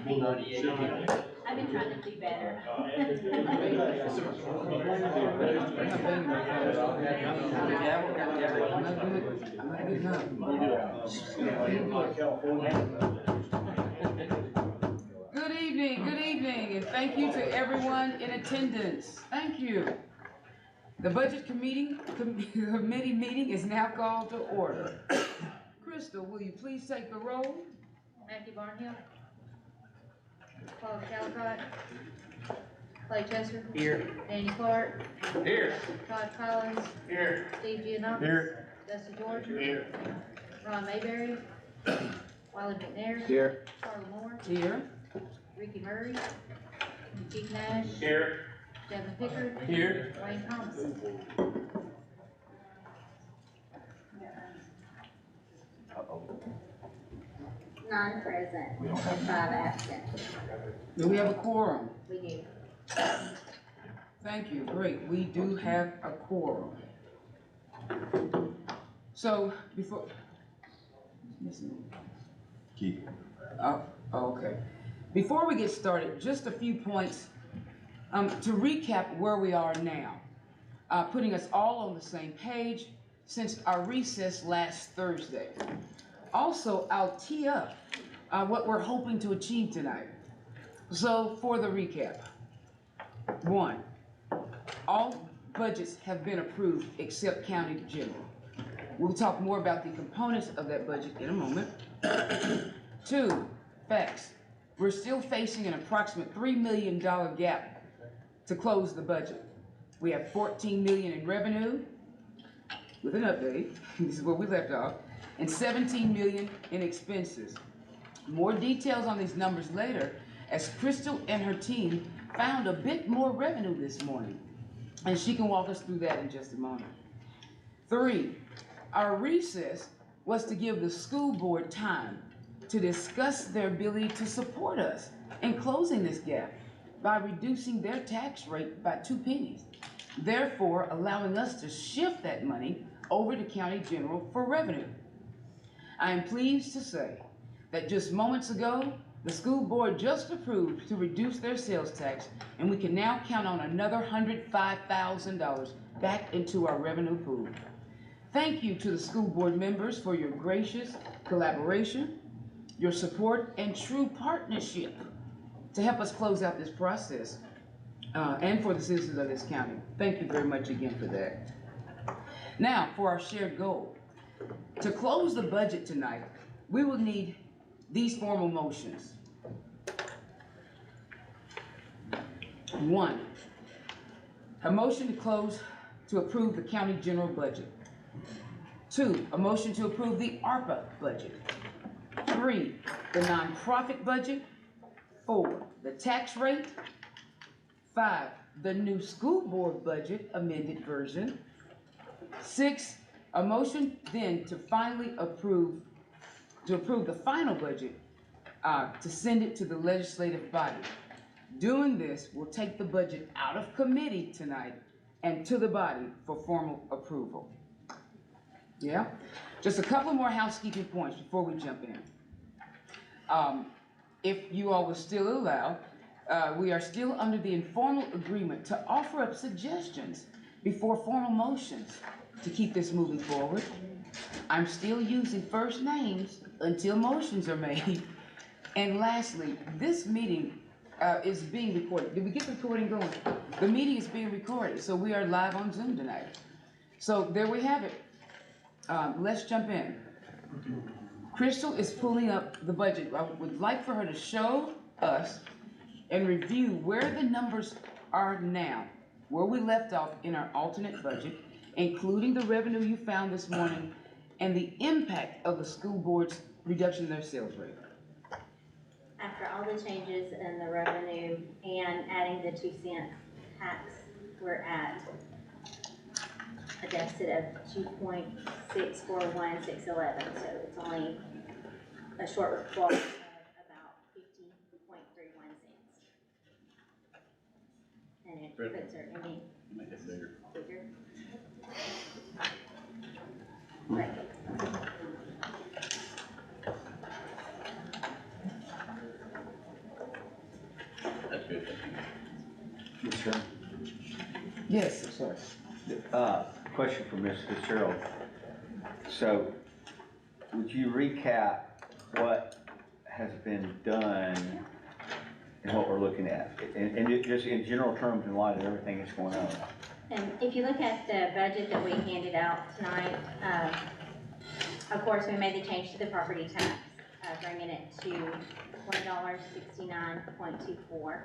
I've been trying to do better. Good evening, and thank you to everyone in attendance. Thank you. The Budget Committee meeting is now called to order. Crystal, will you please take the roll? Matthew Barnhill. Paul Calcott. Clay Chester. Here. Danny Clark. Here. Todd Collins. Here. Steve Gianakis. Here. Dusty George. Here. Ron Mayberry. Wiley McNair. Here. Carla Moore. Here. Ricky Murray. Keith Nash. Here. Devin Pickard. Here. Wayne Thomas. None present, and 5 absent. Do we have a quorum? We do. Thank you, great, we do have a quorum. So, before. Keith. Oh, okay. Before we get started, just a few points to recap where we are now, putting us all on the same page since our recess last Thursday. Also, I'll tee up what we're hoping to achieve tonight. So, for the recap, 1, all budgets have been approved except county general. We'll talk more about the components of that budget in a moment. 2, facts. We're still facing an approximate $3 million gap to close the budget. We have $14 million in revenue, with an update, this is where we left off, and $17 million in expenses. More details on these numbers later, as Crystal and her team found a bit more revenue this morning, and she can walk us through that in just a moment. 3, our recess was to give the school board time to discuss their ability to support us in closing this gap by reducing their tax rate by 2 pennies, therefore allowing us to shift that money over to county general for revenue. I am pleased to say that just moments ago, the school board just approved to reduce their sales tax, and we can now count on another $105,000 back into our revenue pool. Thank you to the school board members for your gracious collaboration, your support, and true partnership to help us close out this process, and for the citizens of this county. Thank you very much again for that. Now, for our shared goal. To close the budget tonight, we will need these formal motions. 1, a motion to approve the county general budget. 2, a motion to approve the ARPA budget. 3, the nonprofit budget. 4, the tax rate. 5, the new school board budget amended version. 6, a motion then to finally approve the final budget, to send it to the legislative body. Doing this will take the budget out of committee tonight and to the body for formal approval. Yeah? Just a couple more housekeeping points before we jump in. If you all will still allow, we are still under the informal agreement to offer up suggestions before formal motions to keep this moving forward. I'm still using first names until motions are made. And lastly, this meeting is being recorded. Did we get the recording going? The meeting is being recorded, so we are live on Zoom tonight. So there we have it. Let's jump in. Crystal is pulling up the budget. I would like for her to show us and review where the numbers are now, where we left off in our alternate budget, including the revenue you found this morning and the impact of the school board's reduction in their sales rate. After all the changes in the revenue and adding the 2-cent tax, we're at a deficit of 2.641611. So it's only a shortfall of about 50.31 cents. And it puts our ending bigger. Right. Yes, sir. Yes, sorry. Question for Ms. Fitzgerald. So, would you recap what has been done and what we're looking at? And just in general terms in light of everything that's going on? And if you look at the budget that we handed out tonight, of course, we made the change to the property tax, bringing it to $1.69.24.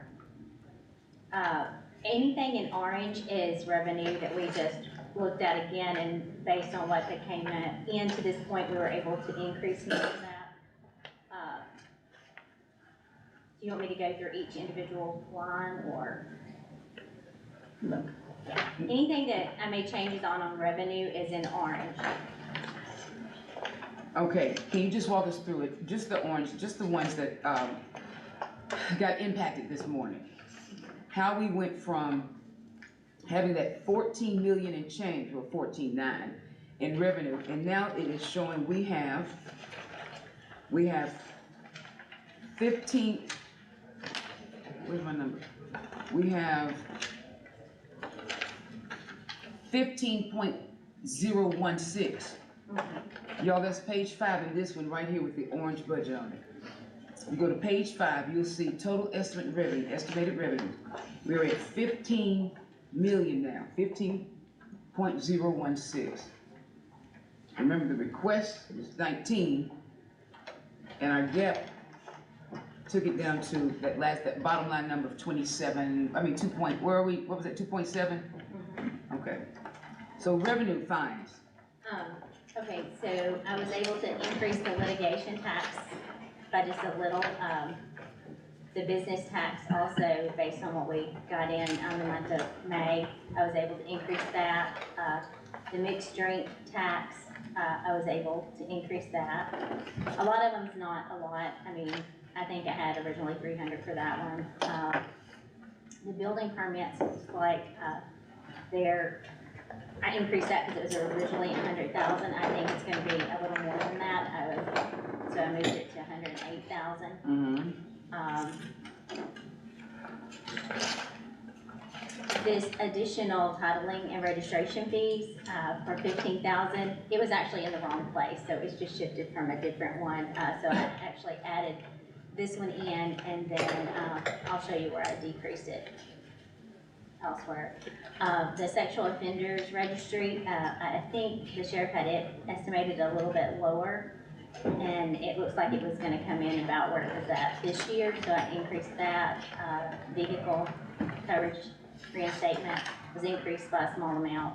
Anything in orange is revenue that we just looked at again, and based on what that came in to this point, we were able to increase most of that. Do you want me to go through each individual line, or? No. Yeah. Anything that I made changes on revenue is in orange. Okay, can you just walk us through it? Just the orange, just the ones that got impacted this morning. How we went from having that 14 million in change, or 14.9 in revenue, and now it is showing we have 15, where's my number? We have 15.016. Y'all, that's page 5 in this one right here with the orange budget on it. You go to page 5, you'll see total estimated revenue. We're at 15 million now, 15.016. Remember, the request was 19, and our gap took it down to that bottom line number of 27, where are we, what was it, 2.7? Okay, so revenue finds. Okay, so I was able to increase the litigation tax by just a little. The business tax also, based on what we got in the month of May, I was able to increase that. The mixed drink tax, I was able to increase that. A lot of them's not a lot. I mean, I think I had originally 300 for that one. The building permits looks like I increased that because it was originally 100,000. I think it's going to be a little more than that. So I moved it to 108,000. This additional titling and registration fees for 15,000. It was actually in the wrong place, so it's just shifted from a different one. So I actually added this one in, and then I'll show you where I decreased it elsewhere. The sexual offenders registry, I think the sheriff had it estimated a little bit lower, and it looks like it was going to come in about where it was at this year, so I increased that. Vehicle coverage reinstatement was increased by a small amount.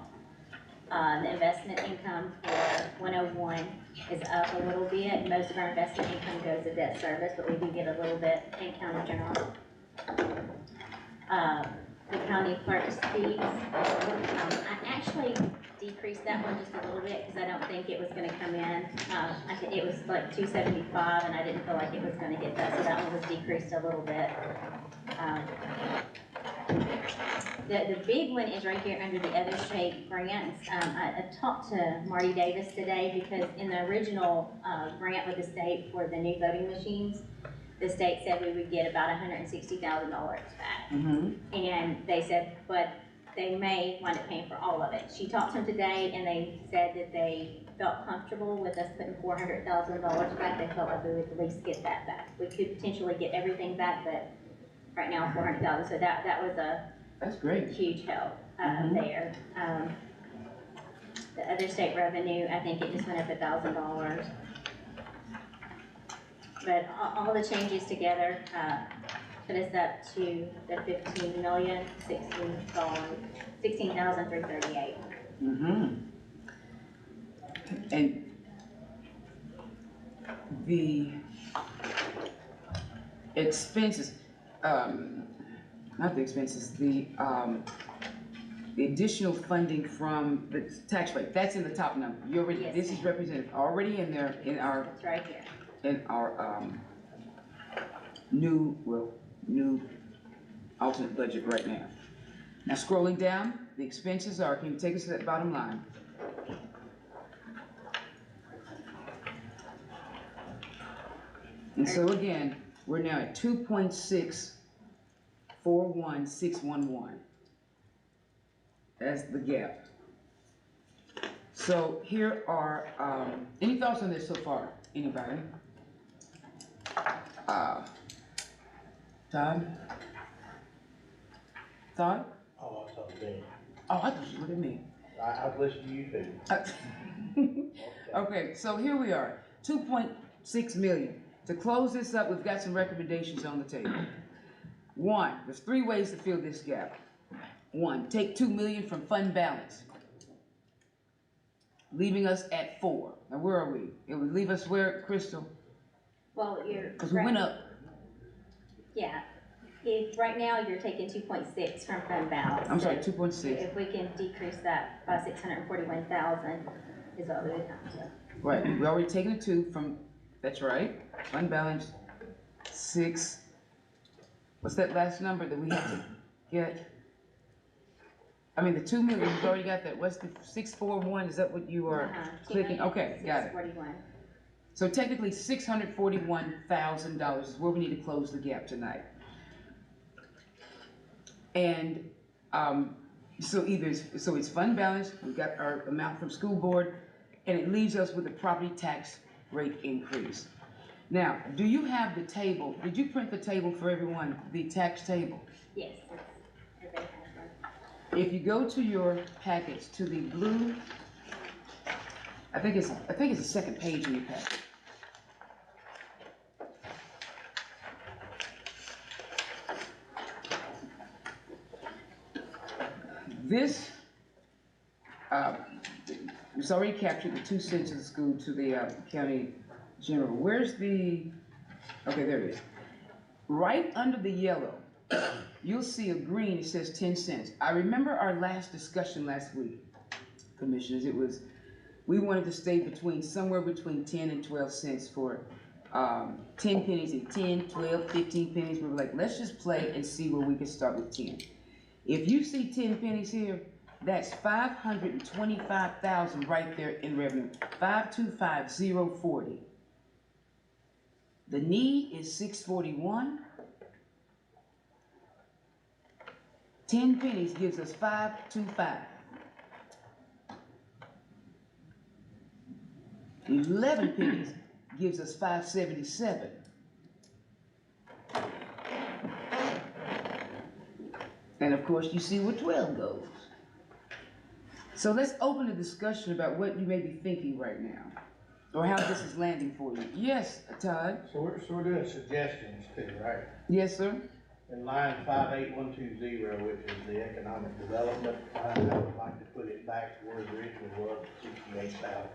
The investment income for 101 is up a little bit. Most of our investment income goes to debt service, but we do get a little bit in county general. The county clerk's fees, I actually decreased that one just a little bit because I don't think it was going to come in. It was like 275, and I didn't feel like it was going to get that, so that one was decreased a little bit. The big one is right here under the other state grants. I talked to Marty Davis today because in the original grant with the state for the new voting machines, the state said we would get about $160,000 back. And they said, but they may wind up paying for all of it. She talked to them today, and they said that they felt comfortable with us putting $400,000 back. They felt like we would at least get that back. We could potentially get everything back, but right now $400,000. So that was That's great. huge help there. The other state revenue, I think it just went up $1,000. But all the changes together put us up to the $16,338. And the expenses, not the expenses, the additional funding from the tax rate, that's in the top number. You already, Yes, this is represented already in there in our It's right here. new alternate budget right now. Now scrolling down, the expenses are, can you take us to that bottom line? And so again, we're now at 2.6 41611. That's the gap. So here are, any thoughts on this so far? Anybody? Todd? Todd? Oh, I saw me. Oh, I thought you looked at me. I've listened to you too. Okay, so here we are, 2.6 million. To close this up, we've got some recommendations on the table. One, there's 3 ways to fill this gap. One, take 2 million from fund balance, leaving us at 4. Now, where are we? It would leave us where, Crystal? Well, you're. Because we went up. Yeah, if, right now, you're taking 2.6 from fund balance. I'm sorry, So 2.6. if we can decrease that by 641,000 is what we would come to. Right, we already taken the 2 from, that's right, fund balance, 6. What's that last number that we have to get? I mean, the 2 million, you've already got that. What's the 641? Is that what you are clicking? Okay, got it. 641. So technically, $641,000 is where we need to close the gap tonight. And so it's fund balance, we've got our amount from school board, and it leaves us with a property tax rate increase. Now, do you have the table? Did you print the table for everyone, the tax table? Yes, everybody has one. If you go to your packets, to the blue, I think it's the second page in your packet. This, it's already captured the 2 cents of the school to the county general. Where's the, okay, there it is. Right under the yellow, you'll see a green, it says 10 cents. I remember our last discussion last week, commissioners, it was, we wanted to stay somewhere between 10 and 12 cents for 10 pennies and 10, 12, 15 pennies. We were like, let's just play and see where we can start with 10. If you see 10 pennies here, that's 525,000 right there in revenue, 525,040. The need is 641. 10 pennies gives us 525. 11 pennies gives us 577. And of course, you see where 12 goes. So let's open a discussion about what you may be thinking right now, or how this is landing for you. Yes, Todd? So we're doing suggestions too, right? Yes, sir? In line 58120, which is the economic development, I would like to put it back to where it originally was, 68,000.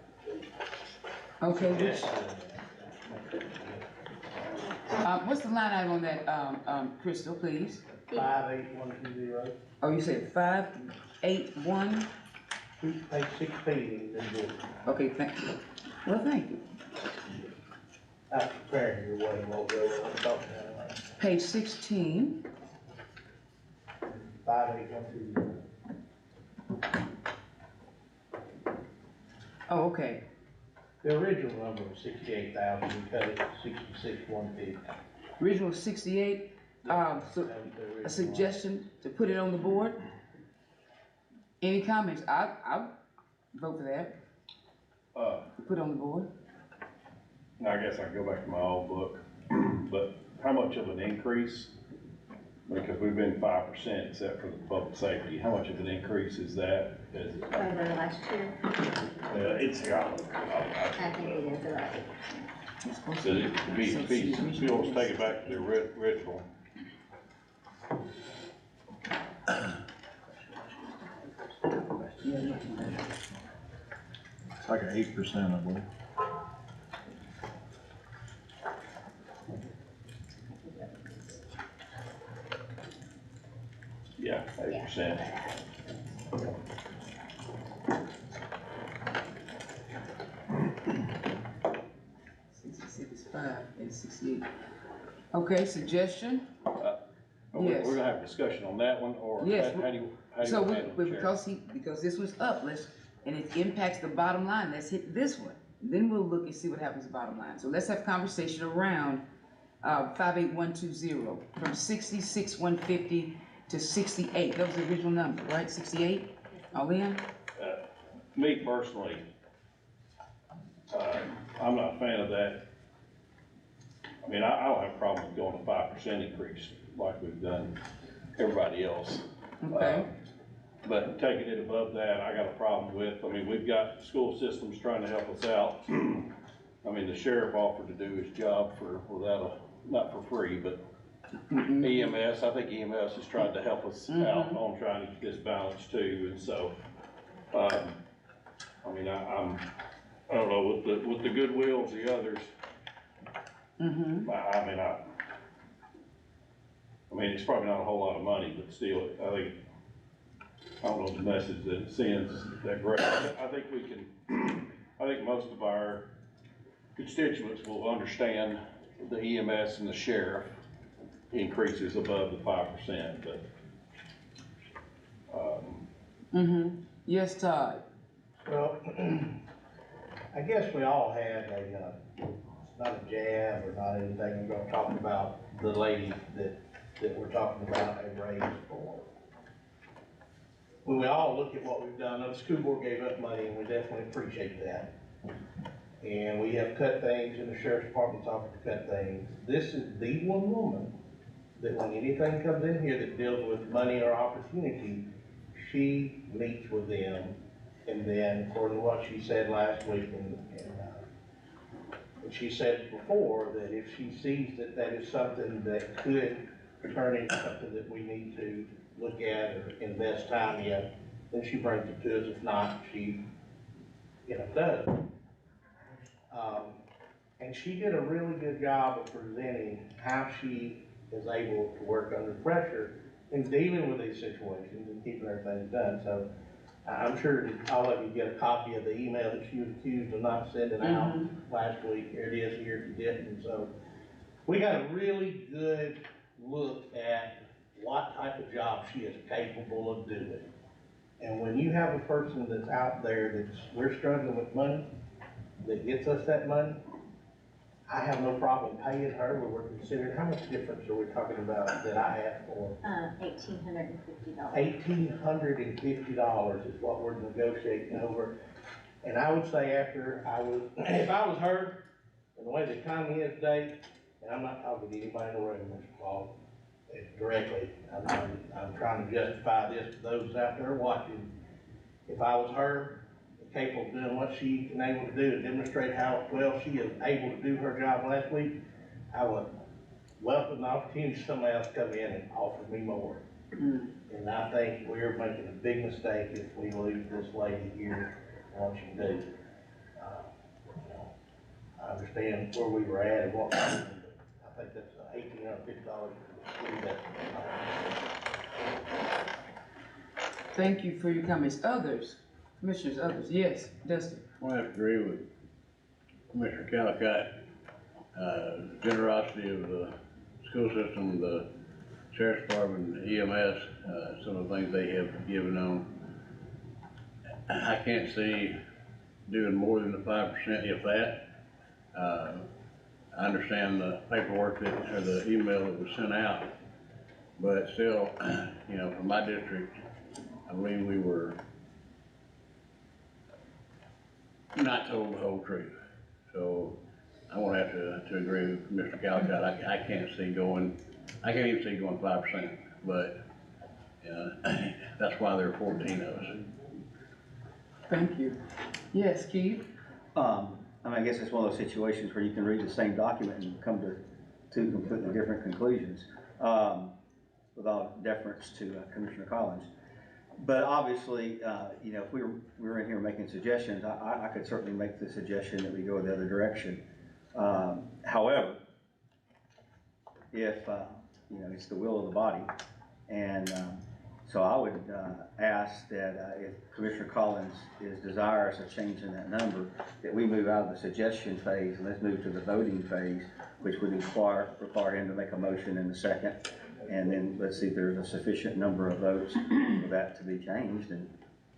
Okay, Yes. what's the line item on that, Crystal, please? 58120, Oh, you said 581? page 16 is good. Okay, thank you. Well, thank you. I'm preparing your way, won't go, I'm talking about Page 16. 58120. Oh, okay. The original number was 68,000, we cut it to 66,150. Original 68. So That was the a original suggestion to put it on the board? Any comments? I'll vote for that. Put it on the board. I guess I go back to my old book, but how much of an increase? Because we've been 5% except for the public safety. How much of an increase is that? Is it, Over last year, it's, I think it is about. so if you want to take it back to the original, It's like an 8%, I believe. yeah, 8%. 66.5 and 68. Okay, suggestion? Yes. We're gonna have a discussion on that one, or Yes, how do you So handle the chair? because this one's up, and it impacts the bottom line, let's hit this one. Then we'll look and see what happens to the bottom line. So let's have conversation around 58120, from 66,150 to 68. That was the original number, right? 68, all in? Me personally, I'm not a fan of that. I mean, I don't have a problem with going to 5% increase like we've done everybody else. Okay. But taking it above that, I got a problem with. I mean, we've got school systems trying to help us out. I mean, the sheriff offered to do his job not for free, but EMS, I think EMS is trying to help us out on trying to get this balance too, and so, I mean, I don't know, with the goodwill of the others, I mean, it's probably not a whole lot of money, but still, I don't know the message that it sends that great. I think we can, I think most of our constituents will understand the EMS and the sheriff increases above the 5%, but, Yes, Todd. Well, I guess we all had not a jab or not anything, we're gonna talk about the lady that we're talking about a raise for. When we all look at what we've done, the school board gave us money and we definitely appreciate that. And we have cut things and the sheriff's department's offered to cut things. This is the one woman that when anything comes in here that deals with money or opportunity, she meets with them. And then, according to what she said last week, and she said before, that if she sees that that is something that could turn into something that we need to look at or invest time in, then she brings it to us. If not, she, does. And she did a really good job of presenting how she is able to work under pressure in dealing with these situations and keeping everything done. So I'm sure that all of you get a copy of the email that she was accused of not sending out last week. Here it is here if you didn't. So we got a really good look at what type of job she is capable of doing. And when you have a person that's out there we're struggling with money, that gets us that money, I have no problem paying her. We're considering, how much difference are we talking about that I asked for? $1,850. $1,850 is what we're negotiating over. And I would say if I was her, and the way the economy is today, and I'm not talking to anybody in the room, Mr. Paul, directly, I'm trying to justify this to those out there watching. If I was her, capable of doing what she's been able to do to demonstrate how well she is able to do her job last week, I would welcome the opportunity somebody else come in and offer me more. And I think we're making a big mistake if we lose this lady here on what she do. I understand where we were at and what we did, but I think that's $1,850. Thank you for your comments. Others, commissioners, others, yes, Dustin. I have to agree with Commissioner Callicott. Generosity of the school system, the sheriff's department, EMS, some of the things they have given on. I can't see doing more than the 5%, if that. I understand the paperwork or the email that was sent out, but still, for my district, I believe we were not told the whole truth. So I won't have to agree with Mr. Calcott. I can't even see going 5%, but that's why there are 14 of us. Thank you. Yes, Keith? I guess it's one of those situations where you can read the same document and come to two completely different conclusions, with all deference to Commissioner Collins. But obviously, if we were in here making suggestions, I could certainly make the suggestion that we go the other direction. However, if, it's the will of the body, and so I would ask that if Commissioner Collins is desirous of changing that number, that we move out of the suggestion phase and let's move to the voting phase, which would require him to make a motion in a second. And then let's see if there's a sufficient number of votes for that to be changed, and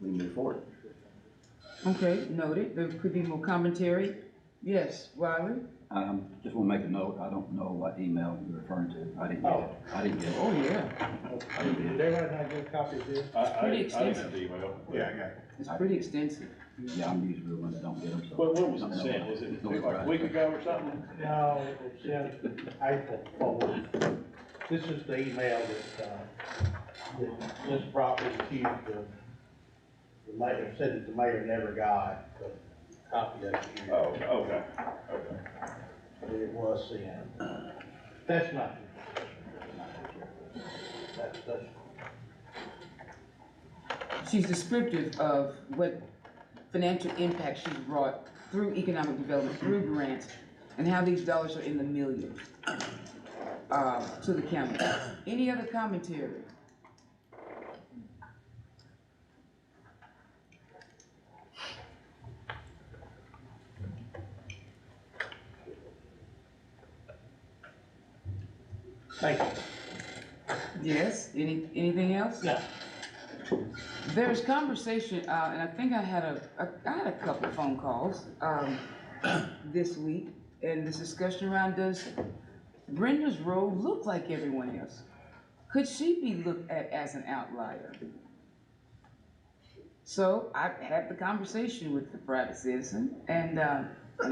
we move forward. Okay, noted. There could be more commentary. Yes, Wiley? Just wanna make a note, I don't know what email you're referring to, I didn't get it, I didn't get it. Oh, yeah, I didn't get Did it. everybody not get a copy of this? I pretty didn't have extensive. the email. Yeah, I got it. it's pretty extensive. Yeah, I'm usually the one that don't get them, so. Well, when was don't it know. sent? Was it No, like a right. week ago or something? No, it was sent April 4th. This is the email that Ms. Brock was accused of, the mayor said that the mayor never got, but copy of it here. Oh, okay, okay. But it was sent. That's not. That's, She's descriptive of what financial impact she's brought through economic development, through grants, and how these dollars are in the millions, to the county. Any other commentary? thank you. Yes, anything else? No. There's conversation, and I think I had a couple of phone calls, this week, and this discussion around, does Brenda's road look like everyone else? Could she be looked at as an outlier? So I had the conversation with the private citizen, and I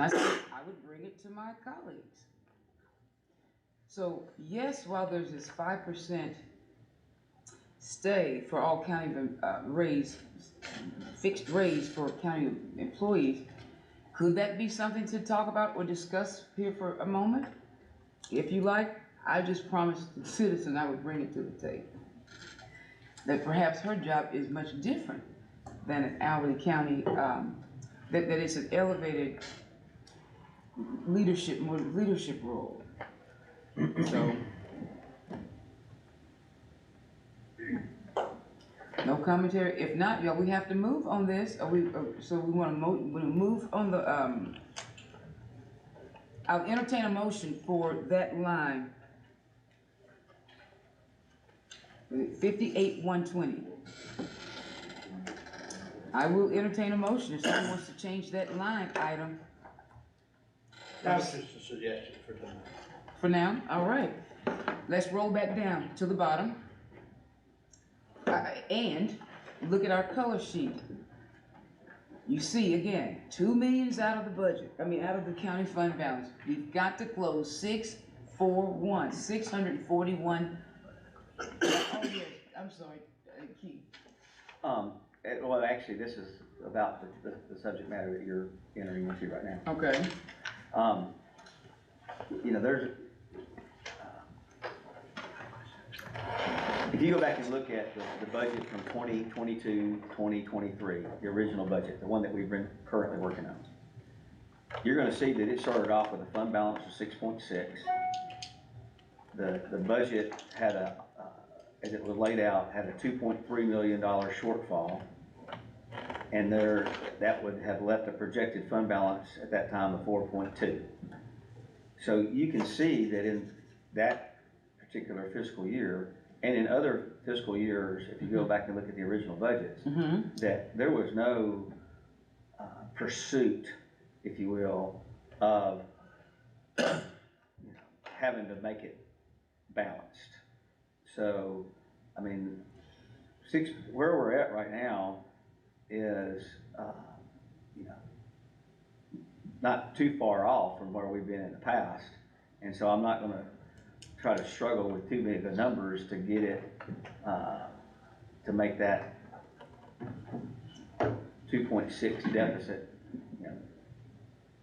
said I would bring it to my colleagues. So yes, while there's this 5% stay for all county fixed raise for county employees, could that be something to talk about or discuss here for a moment? If you like, I just promised the citizen I would bring it to the table. That perhaps her job is much different than an hourly county, that it's an elevated leadership role. So, no commentary. If not, y'all, we have to move on this. So we want to move on the. I'll entertain a motion for that line. 58,120. I will entertain a motion if someone wants to change that line item That was just a suggestion for tonight. for now. All right. Let's roll back down to the bottom. And look at our color sheet. You see, again, 2 million's out of the budget, out of the county fund balance. We've got to close 641. Oh, yes, I'm sorry, Keith. Well, actually, this is about the subject matter that you're entering into right now. Okay. There's, if you go back and look at the budget from 2022, 2023, the original budget, the one that we've been currently working on, you're gonna see that it started off with a fund balance of 6.6. The budget had as it was laid out, had a $2.3 million shortfall. And that would have left a projected fund balance at that time of 4.2. So you can see that in that particular fiscal year, and in other fiscal years, if you go back and look at the original budgets, that there was no pursuit, if you will, of having to make it balanced. So, where we're at right now is, not too far off from where we've been in the past. And so I'm not gonna try to struggle with too many of the numbers to get it, to make that 2.6 deficit,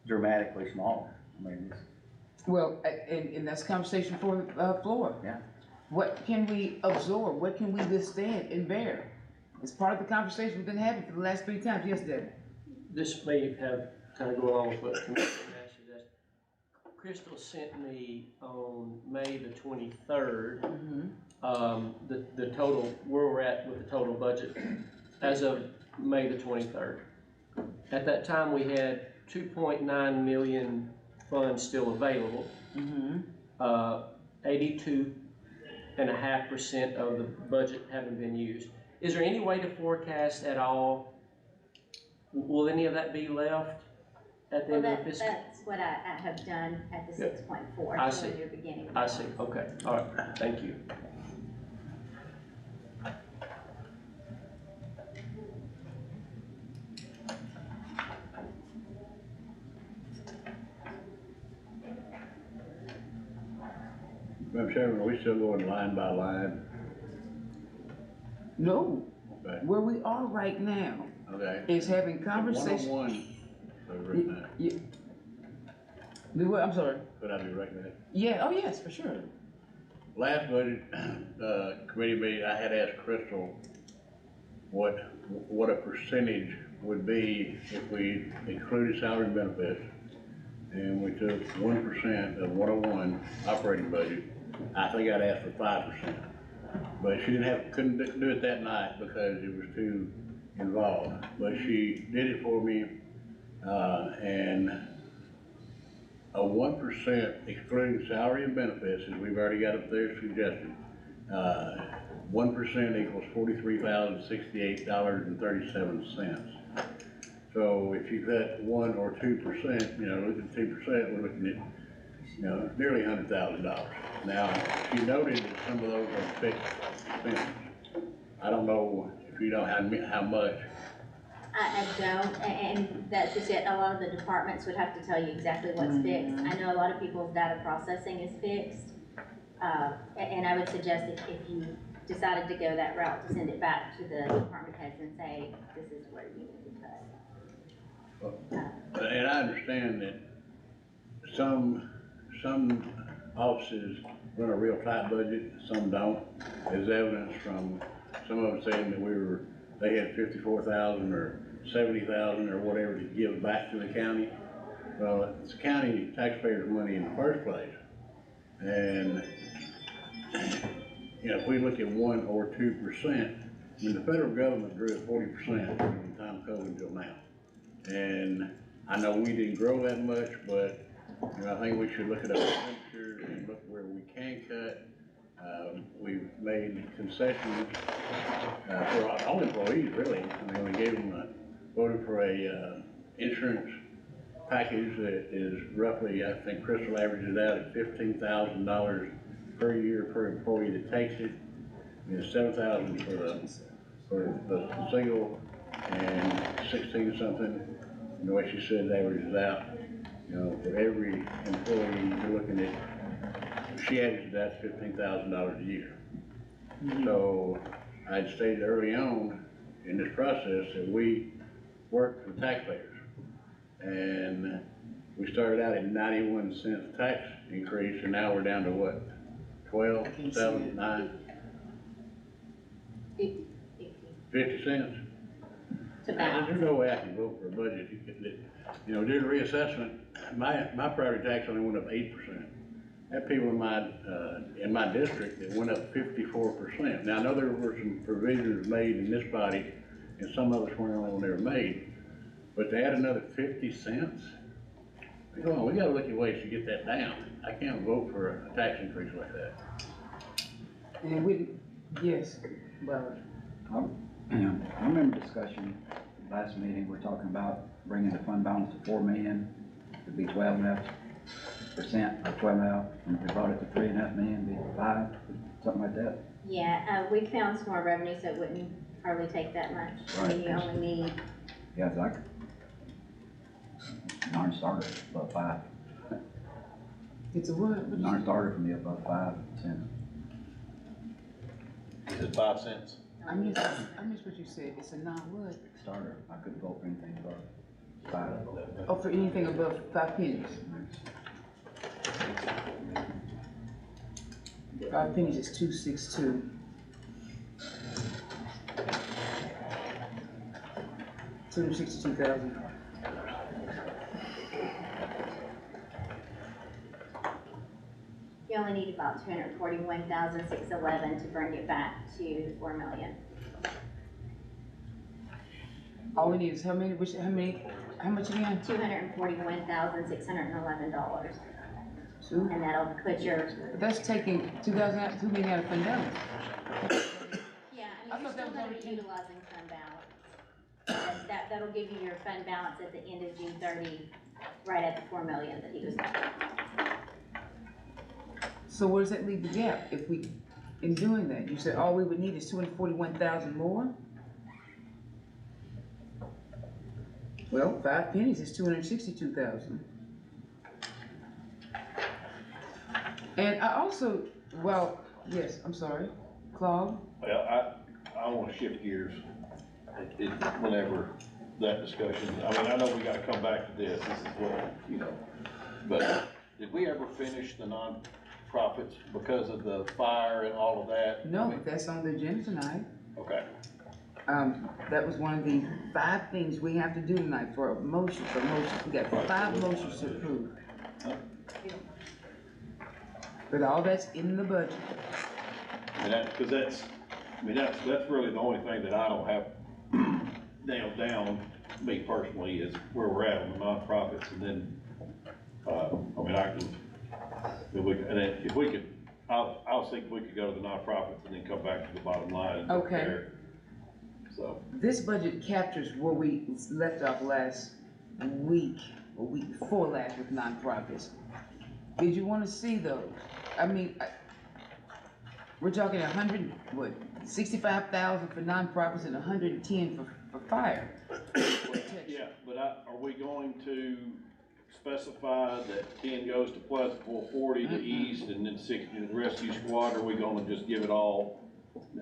dramatically smaller. Well, and that's conversation for the floor. Yeah. What can we absorb? What can we withstand and bear? It's part of the conversation we've been having for the last 3 times. Yes, David? This may have kind of go along with what Commissioner Nash has asked. Crystal sent me on May the 23rd, the total, where we're at with the total budget as of May the 23rd. At that time, we had 2.9 million funds still available. 82.5% of the budget having been used. Is there any way to forecast at all, will any of that be left at the end of the fiscal? That's what I have done at the Yeah. 6.4. I so in see. your beginning I see, balance. okay, all right, thank you. Madam Chairman, are we still going line by line? No, Okay, where we are right now okay. is having conversations. One-on-one, so right now, Do what, I'm sorry. could I be recommended? Yeah, oh yes, for sure. Last budget, committee meeting, I had asked Crystal what a percentage would be if we included salary and benefits, and we took 1% of 101 operating budget. I think I'd ask for 5%, but she couldn't do it that night because it was too involved. But she did it for me, and a 1% excluding salary and benefits, as we've already got up there suggested, 1% equals $43,068.37. So if you cut 1 or 2%, look at 2%, we're looking at, nearly $100,000. Now, she noted that some of those are fixed expenses. I don't know if you know how much. I don't, and that's just it. A lot of the departments would have to tell you exactly what's fixed. I know a lot of people's data processing is fixed. And I would suggest if you decided to go that route, to send it back to the department heads and say, this is where you need to cut. And I understand that some offices run a real tight budget, some don't. There's evidence from some of them saying that they had 54,000 or 70,000 or whatever to give back to the county. Well, it's county taxpayers' money in the first place. And, if we look at 1 or 2%, I mean, the federal government grew at 40% from the time of COVID until now. And I know we didn't grow that much, but, I think we should look at our expenditures and look where we can cut. We've made concessions, for all employees, really. I mean, we gave them voted for a, insurance package that is roughly, I think Crystal averages out at $15,000 per year per employee that takes it. And $7,000 for the single and 16 something. And the way she said it averages out, for every employee, you're looking at, she averages out $15,000 a year. So I'd stated early on in this process that we work for the taxpayers. And we started out at 91 cents tax increase, and now we're down to what, 12, 7, 9, 50 cents? To balance. There's no way I can vote for a budget. During the reassessment, my property tax only went up 8%. I had people in my district that went up 54%. Now, I know there were some provisions made in this body, and some of us weren't the only one they were made, but to add another 50 cents? Come on, we gotta look at ways to get that down. I can't vote for a tax increase like that. And yes, well, I remember discussion, last meeting, we're talking about bringing the fund balance to 4 million, it'd be 12.5% or 12.5, and if we brought it to 3.5 million, it'd be 5, something like that. Yeah, we found some more revenue, so it wouldn't hardly take that much. I mean, you only need, Yeah, it's like non-starter above 5. it's a what? Non-starter for me above 5 cents. Is it 5 cents? I missed what you said. It's a non-what? Starter, I couldn't vote for anything above 5. Oh, for anything above 5 pennies. 5 pennies is 262. $262,000. you only need about 241,611 to bring it back to 4 million. All we need is how much again? $241,611. Two? And that'll put your, That's taking 2 million out of fund balance. yeah, I I mean, you're thought that still was gonna already be in- utilizing fund balance. That'll give you your fund balance at the end of June 30, right at the 4 million that he was talking about. So where does that leave the gap if we, in doing that? You said all we would need is 241,000 more? Well, 5 pennies is 262,000. And I also, well, yes, I'm sorry, Claude? Well, I wanna shift gears, whenever that discussion, I mean, I know we gotta come back to this is what, but did we ever finish the nonprofits because of the fire and all of that? No, but that's on the agenda tonight. Okay, That was one of the 5 things we have to do tonight for a motion, We got 5 motions to approve. But all that's in the budget. and that's really the only thing that I don't have nailed down, me personally, is where we're at on the nonprofits, and then, if we could, I was thinking we could go to the nonprofits and then come back to the bottom line and go Okay. there. So, This budget captures where we left off last week, or week before last with nonprofits. Did you wanna see those? I mean, we're talking 65,000 for nonprofits and 110 for fire. yeah, but are we going to specify that 10 goes to Pleasantville, 40 to East, and then 60 to the rescue squad, or are we gonna just give it all?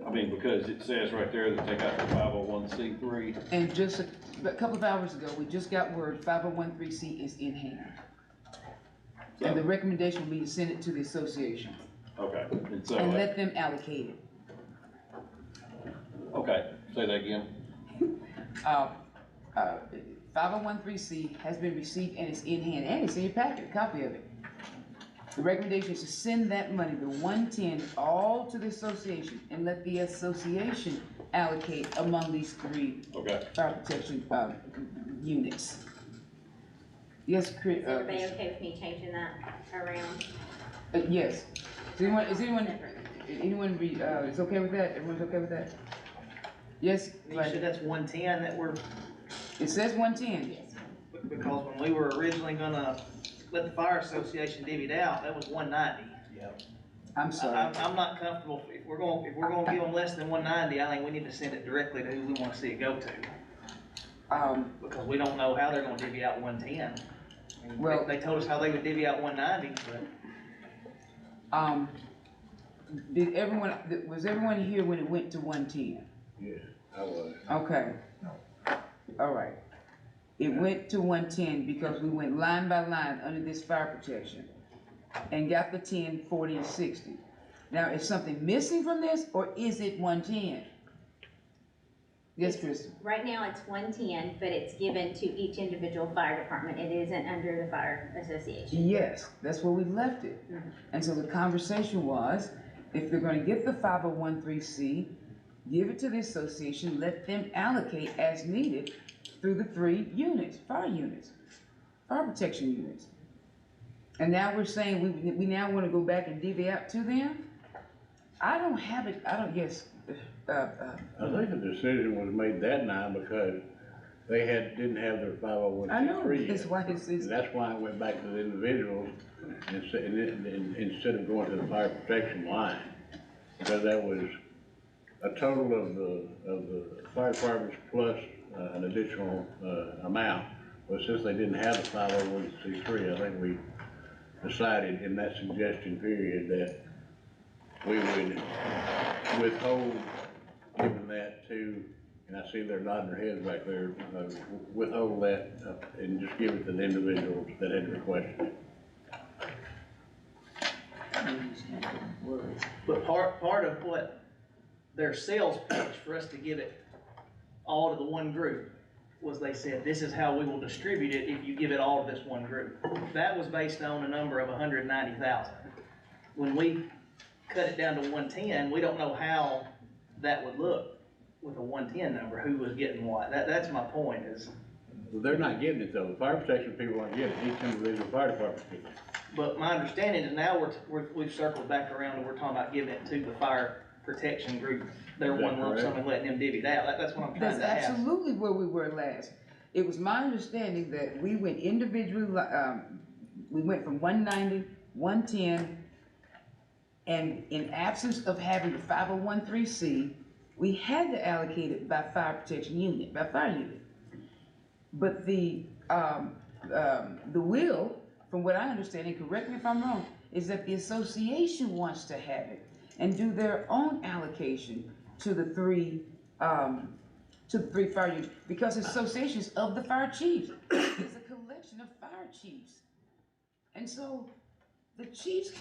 I mean, because it says right there that they got the 501c3. And just a couple of hours ago, we just got word 501(c)(3) is in hand. And the recommendation will be to send it to the association Okay, and so, and let them allocate it. okay, say that again. 501(c) has been received and it's in hand, and it's in your packet, a copy of it. The recommendation is to send that money, the 110, all to the association and let the association allocate among these 3 Okay, fire protection, units. Yes, Chris, Is everybody okay with me changing that around? yes. Is anyone is okay with that? Everyone's okay with that? Yes, You said like, that's 110 that we're, it says 110. Yes. because when we were originally gonna let the fire association divvy it out, that was 190. I'm sorry. I'm not comfortable, if we're gonna give them less than 190, I think we need to send it directly to who we wanna see it go to. Because we don't know how they're gonna divvy out 110. I mean, Well- they told us how they would divvy out 190, but Was everyone here when it went to 110? Yes, I was. Okay. All right. It went to 110 because we went line by line under this fire protection and got the 10, 40, and 60. Now, is something missing from this, or is it 110? Yes, Kristen? Right now, it's 110, but it's given to each individual fire department. It isn't under the fire association. Yes, that's where we left it. And so the conversation was, if they're gonna get the 501(c), give it to the association, let them allocate as needed through the 3 units, fire protection units. And now we're saying we now wanna go back and divvy out to them? I don't, yes, I think the decision was made that night because they didn't have their 501c3 I know, yet. that's why it's, And that's why it went back to the individuals instead of going to the fire protection line. Because that was a total of the fire departments plus an additional amount. But since they didn't have the 501c3, I think we decided in that suggestion period that we would withhold giving that to, and I see they're nodding their heads back there, withhold that and just give it to the individuals that had requested it. But part of what their sales pitch for us to give it all to the one group was they said, this is how we will distribute it if you give it all to this one group. That was based on a number of 190,000. When we cut it down to 110, we don't know how that would look with a 110 number, who was getting what. That's my point is. Well, they're not getting it though. The fire protection people aren't getting it. Each individual fire department people. But my understanding is now we've circled back around and we're talking about giving it to the fire protection group, their Is that one lump sum correct? and letting them divvy it out. That's what I'm trying That's to ask. absolutely where we were last. It was my understanding that we went individually, we went from 190, 110, and in absence of having the 501(c), we had to allocate it by fire protection unit, by fire unit. But the will, from what I understand, and correct me if I'm wrong, is that the association wants to have it and do their own allocation to the three fire units, because the associations of the fire chiefs is a collection of fire chiefs. And so the chiefs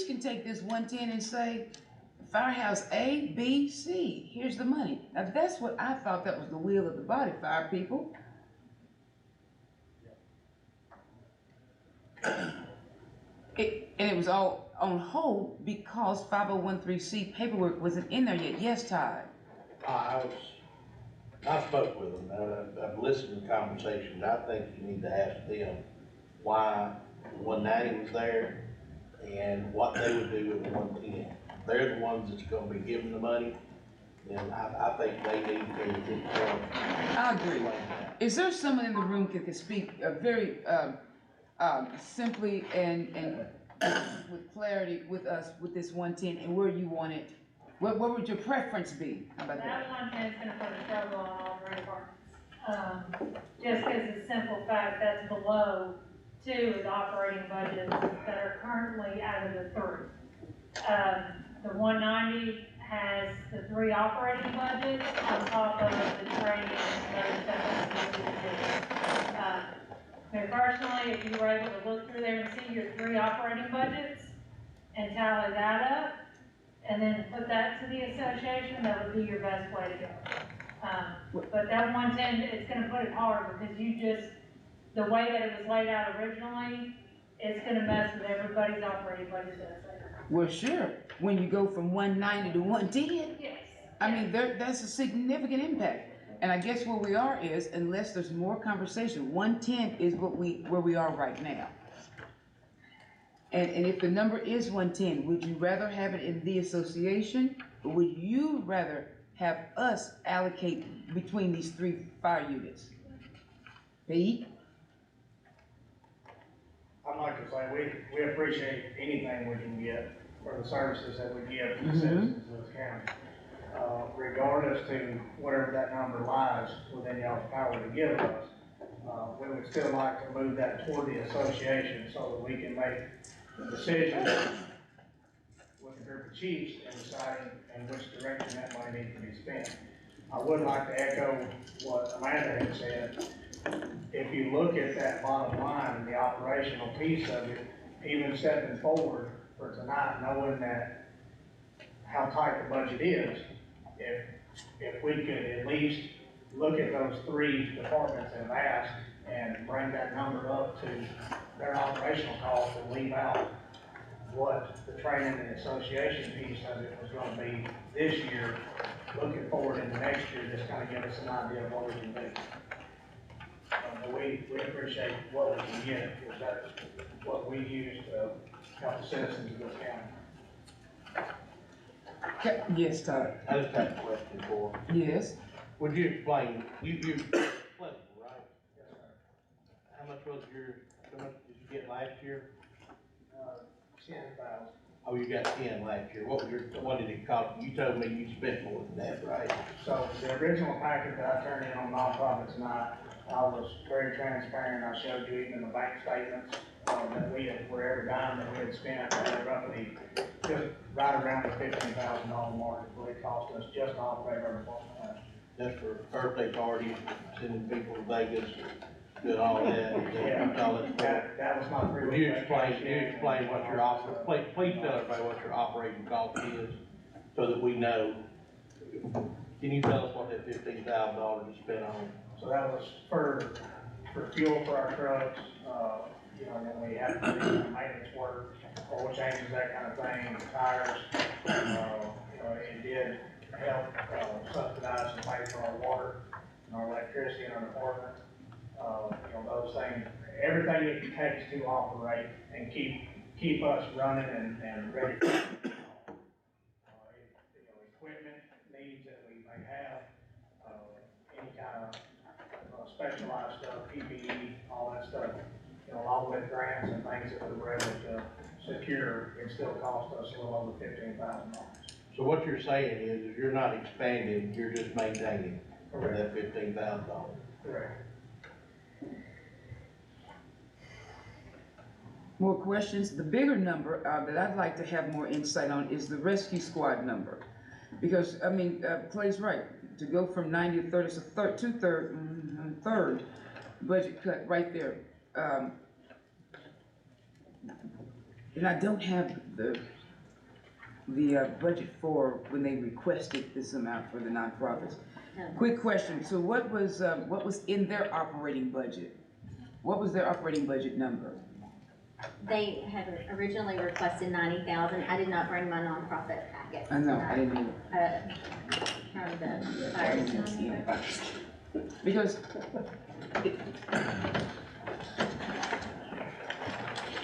can take this 110 and say, firehouse A, B, C, here's the money. Now that's what I thought that was the will of the body, fire people. And it was all on hold because 501(c) paperwork wasn't in there yet. Yes, Todd? I spoke with them, and I've listened to the conversations. I think you need to ask them why the 190 was there and what they would do with the 110. They're the ones that's gonna be giving the money, and I think they need to. I agree. Is there someone in the room that can speak very simply and with clarity with us with this 110 and where you want it? What would your preference be? How about that? That 110 is gonna put a struggle on all three departments. Just because the simple fact that's below 2 is operating budgets that are currently out of the 3. The 190 has the 3 operating budgets on top of the training and other stuff that's needed to do. Me personally, if you were able to look through there and see your 3 operating budgets and tally that up, and then put that to the association, that would be your best way to go. But that 110, it's gonna put it hard because the way that it was laid out originally, it's gonna mess with everybody's operating budget that's there. Well, sure. When you go from 190 to 110, Yes. I mean, that's a significant impact. And I guess where we are is, unless there's more conversation, 110 is where we are right now. And if the number is 110, would you rather have it in the association, or would you rather have us allocate between these 3 fire units? Pete? I'd like to say, we appreciate anything we can get for the services that we give to the Mhm. citizens of this county. Regardless to whatever that number lies within y'all's power to give us, we would still like to move that toward the association so that we can make the decision with the group of chiefs in deciding in which direction that money needs to be spent. I would like to echo what Amanda had said. If you look at that bottom line and the operational piece of it, even stepping forward for tonight, knowing that how tight the budget is, if we could at least look at those 3 departments and ask and bring that number up to their operational costs and leave out what the training and association piece of it was gonna be this year, looking forward into next year, just kind of give us an idea of what we can do. We appreciate what we can get, because that's what we use to help the citizens of this county. Yes, Todd. I just have a question for them. Yes. Would you explain, you Pleasantville, right? Yes, sir. How much did you get last year? 10,000. Oh, you got 10 last year. What did it cost? You told me you spent more than that, right? So the original packet that I turned in on nonprofit tonight, I was very transparent. I showed you even the bank statements, that we had, for every dime that we had spent, roughly just right around the $15,000 mark, is what it cost us just to operate our department. Just for birthday parties, sending people to Vegas, doing all that. That was my Will you explain what your please tell everybody what your operating cost is, so that we know. Can you tell us what that $15,000 is spent on? So that was for fuel for our trucks, when we have to do maintenance work, oil changes, that kind of thing, tires. It did help subsidize and pay for our water and our electricity in our department. Those things, everything it takes to operate and keep us running and ready. specialized stuff, PPE, all that stuff, you know, along with grants and things that we were able to secure, it still cost us a little over $15,000. So what you're saying is you're not expanding, you're just maintaining for that $15,000. Correct. More questions? The bigger number, that I'd like to have more insight on is the rescue squad number. Because, I mean, Clay's right, to go from 90 to 30, it's a third budget cut right there. And I don't have the budget for when they requested this amount for the nonprofits. Quick question, so what was in their operating budget? What was their operating budget number? They had originally requested 90,000. I did not bring my nonprofit packet. I know, I didn't either. From the fire. Because,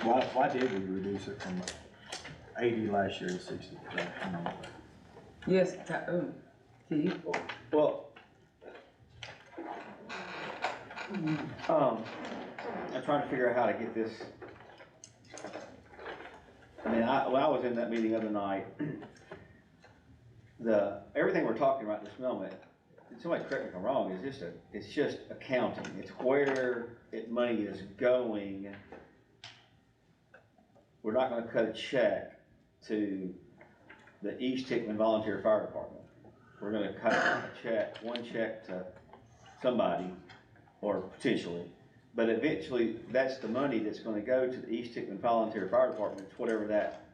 Why did we reduce it from 80 last year to 60? yes, Keith? Well, I'm trying to figure out how to get this. I mean, when I was in that meeting the other night, everything we're talking about at this moment, and somebody correct me if I'm wrong, it's just accounting. It's where money is going. We're not gonna cut a check to the East Hickman Volunteer Fire Department. We're gonna cut one check to somebody, or potentially, but eventually, that's the money that's gonna go to the East Hickman Volunteer Fire Department, whatever that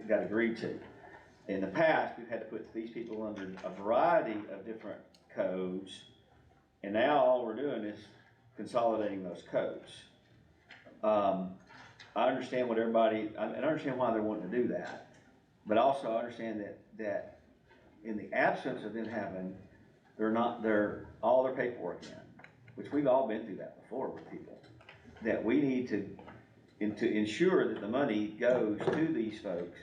got agreed to. In the past, we've had to put these people under a variety of different codes, and now all we're doing is consolidating those codes. I understand what everybody, and I understand why they're wanting to do that, but also I understand that in the absence of them having all their paperwork in, which we've all been through that before with people, that we need to ensure that the money goes to these folks.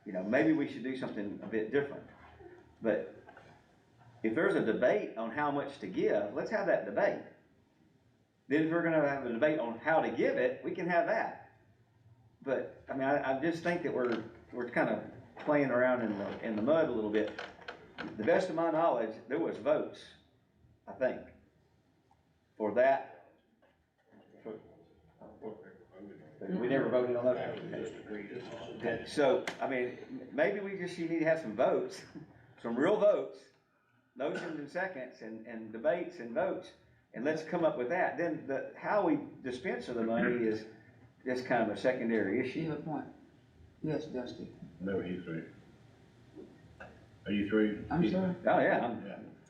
You know, maybe we should do something a bit different. But if there's a debate on how much to give, let's have that debate. Then if we're gonna have a debate on how to give it, we can have that. But, I mean, I just think that we're kind of playing around in the mud a little bit. The best of my knowledge, there was votes, I think, for that. We never voted on that. Okay. So, I mean, maybe you need to have some votes, some real votes, motions and seconds and debates and votes, and let's come up with that. Then how we dispense of the money is just kind of a secondary issue. You have a point. Yes, Dusty. No, he's through. Are you through? I'm sorry? Oh, yeah.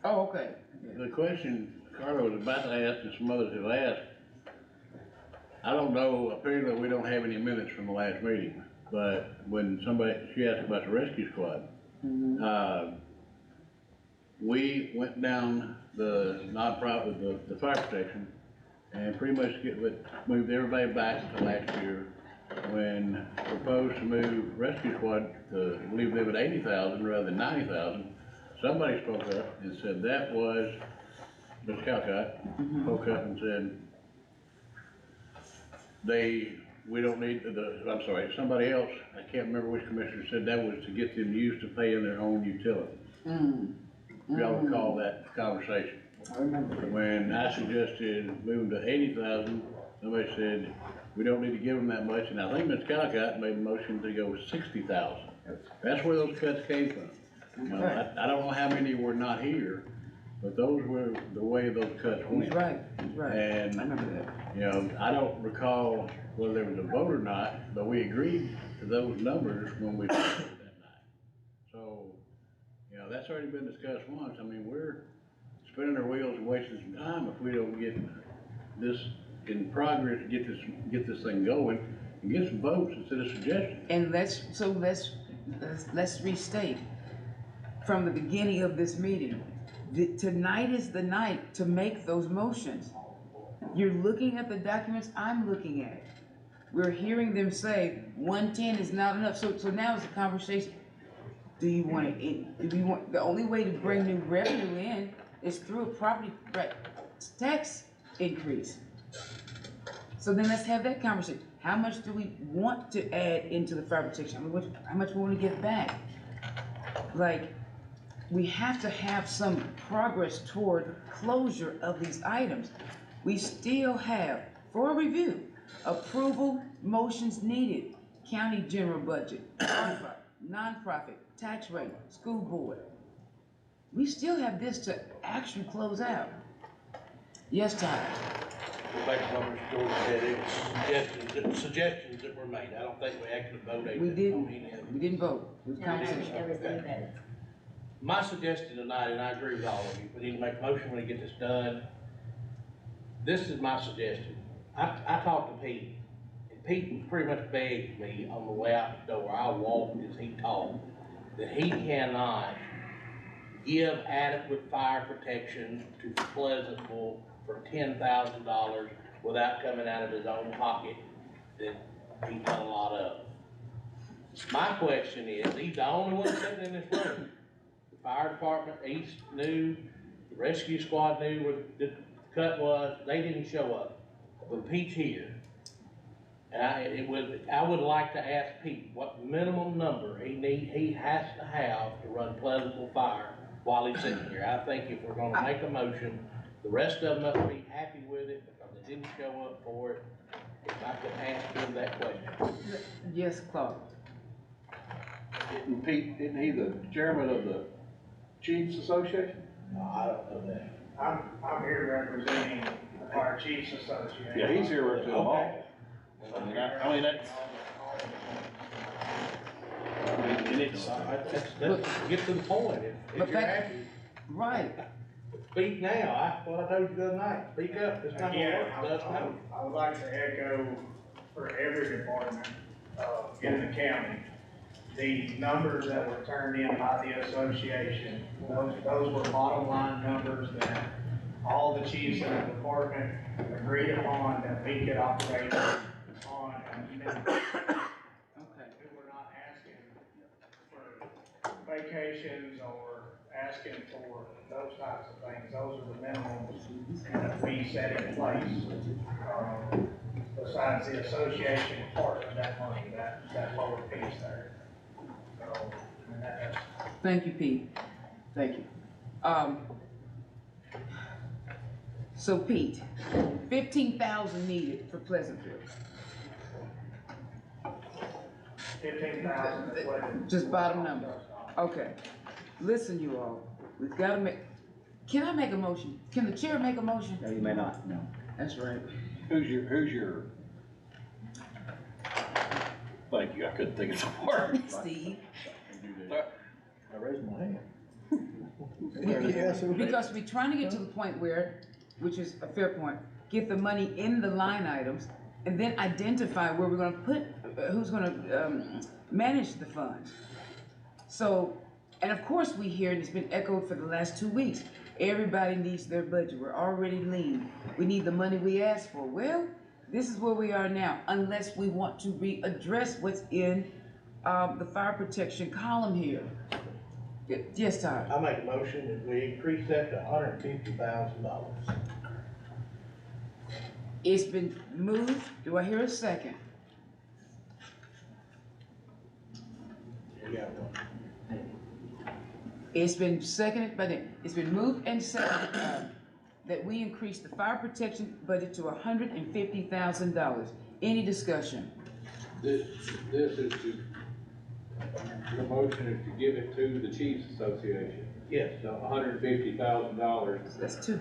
Oh, okay. The question Carla was about to ask and some others have asked, I don't know, apparently we don't have any minutes from the last meeting, but when she asked about the rescue squad, we went down the nonprofit, the fire protection, and pretty much moved everybody back to last year when proposed to move rescue squad to leave them at 80,000 rather than 90,000. Somebody spoke up and said that was Mr. Calcott, spoke up and said we don't need I'm sorry, somebody else, I can't remember which commissioner said that was to get them used to paying their own utilities. If y'all recall that conversation. I remember. When I suggested moving to 80,000, somebody said, we don't need to give them that much, and I think Mr. Calcott made a motion to go 60,000. That's where those cuts came from. Now, I don't know how many were not here, but those were the way those cuts went. He's right, And, I remember that. you know, I don't recall whether there was a vote or not, but we agreed to those numbers when we voted that night. So, you know, that's already been discussed once. I mean, we're spinning our wheels and wasting some time if we don't get this in progress, get this thing going, and get some votes instead of suggestions. And let's restate from the beginning of this meeting. Tonight is the night to make those motions. You're looking at the documents I'm looking at. We're hearing them say 110 is not enough. So now it's a conversation. Do you want the only way to bring new revenue in is through a property tax increase. So then let's have that conversation. How much do we want to add into the fire protection? I mean, how much we want to get back? Like, we have to have some progress toward closure of these items. We still have, for review, approval motions needed, county general budget, nonprofit, tax rate, school board. We still have this to actually close out. Yes, Todd? Back to what Mr. George said, it was suggestions that were made. I don't think we actually voted. We on didn't, any of them. we didn't vote. It was No, I don't think conversation. there was any vote. My suggestion tonight, and I agree with all of you, we need to make a motion when we get this done. This is my suggestion. I talked to Pete, and Pete pretty much begged me on the way out the door. I walked as he talked, that he cannot give adequate fire protection to Pleasantville for $10,000 without coming out of his own pocket that he's done a lot of. My question is, he's the only one sitting in this room. The fire department, East knew, the rescue squad knew where the cut was, they didn't show up. But Pete's here. And I would like to ask Pete what minimum number he has to have to run Pleasantville Fire while he's sitting here. I think if we're gonna make a motion, the rest of them must be happy with it because they didn't show up for it. If I could ask him that question. Yes, Clark. Isn't Pete, isn't he the chairman of the Chiefs Association? No, I don't know that. I'm here representing the Fire Chiefs Association. Yeah, he's here representing them all. I mean, that's, and it's, Let's get to the point. If But you're that- happy, Right. speak now. What I told you the other night, speak up. It's not gonna Again, work. It doesn't matter. I would like to echo for every department, in the county, the numbers that were turned in by the association, those were bottom line numbers that all the chiefs in the department agreed upon that we could operate on a minimum. Okay. We were not asking for vacations or asking for those types of things. Those are the minimums that we set in place. Besides the association part of that money, that lower piece there. So, and that's. Thank you, Pete. Thank you. So Pete, 15,000 needed for Pleasantville. 15,000 is what it. Just bottom number. Okay. Listen, you all, we've got to make, can I make a motion? Can the chair make a motion? No, you may not, no. That's right. who's your, thank you, I couldn't think of the word. Steve. I raised my hand. Because we're trying to get to the point where, which is a fair point, get the money in the line items and then identify where we're gonna put, who's gonna manage the funds. So, and of course we hear, and it's been echoed for the last 2 weeks, everybody needs their budget. We're already lean. We need the money we asked for. Well, this is where we are now, unless we want to readdress what's in the fire protection column here. Yes, Todd? I make a motion that we increase that to $150,000. It's been moved. Do I hear a second? We got one. It's been seconded by it's been moved and seconded that we increase the fire protection budget to $150,000. Any discussion? This is to, the motion is to give it to the Chiefs Association. Yes. So $150,000, That's two.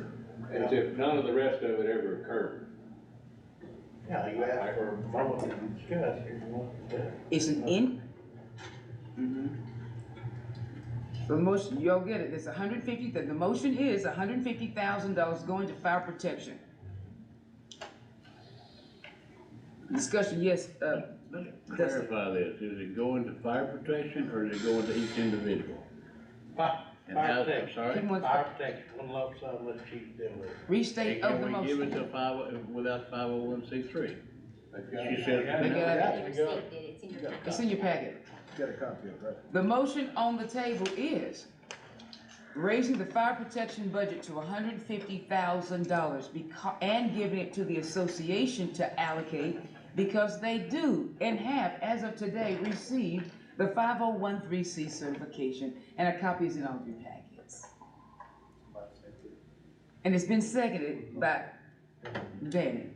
as if none of the rest of it ever occurred. Yeah, you asked for a moment to discuss if you want to. It's an in. So the motion, y'all get it, it's 150, the motion is $150,000 going to fire protection. Discussion, yes, Dustin. Clarify this, is it going to fire protection or is it going to each individual? Fire And how, I'm protection. sorry? He wants Fire protection, one lump sum, let the chief deal with it. restate of the Can we give it motion. to without 501c3? They She said, got it. You received it, it's in your packet. It's in your packet. Got a copy of it, right? The motion on the table is raising the fire protection budget to $150,000 and giving it to the association to allocate because they do and have, as of today, received the 5013C certification, and a copy is in all of your packets. And it's been seconded by Danny.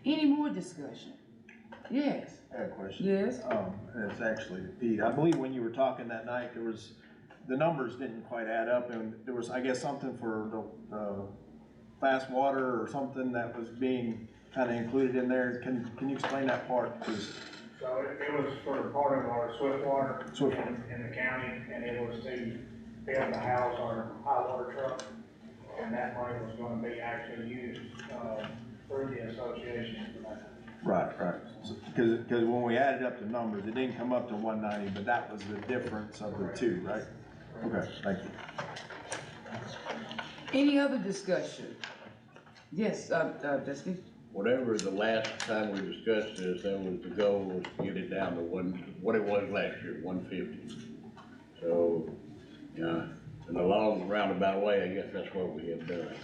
Any more discussion? Yes. I had a question. Yes. And it's actually Pete. I believe when you were talking that night, the numbers didn't quite add up, and there was, I guess, something for the fast water or something that was being kind of included in there. Can you explain that part, please? So it was for part of our swift water in the county, and it was to be able to house our high water truck. And that money was gonna be actually used, through the association for that. Right. Because when we added up the numbers, it didn't come up to 190, but that was the difference of the two, right? Okay, thank you. Any other discussion? Yes, Dusty? Whatever the last time we discussed this, that was the goal, was to get it down to what it was last year, 150. So, in a long roundabout way, I guess that's what we have done.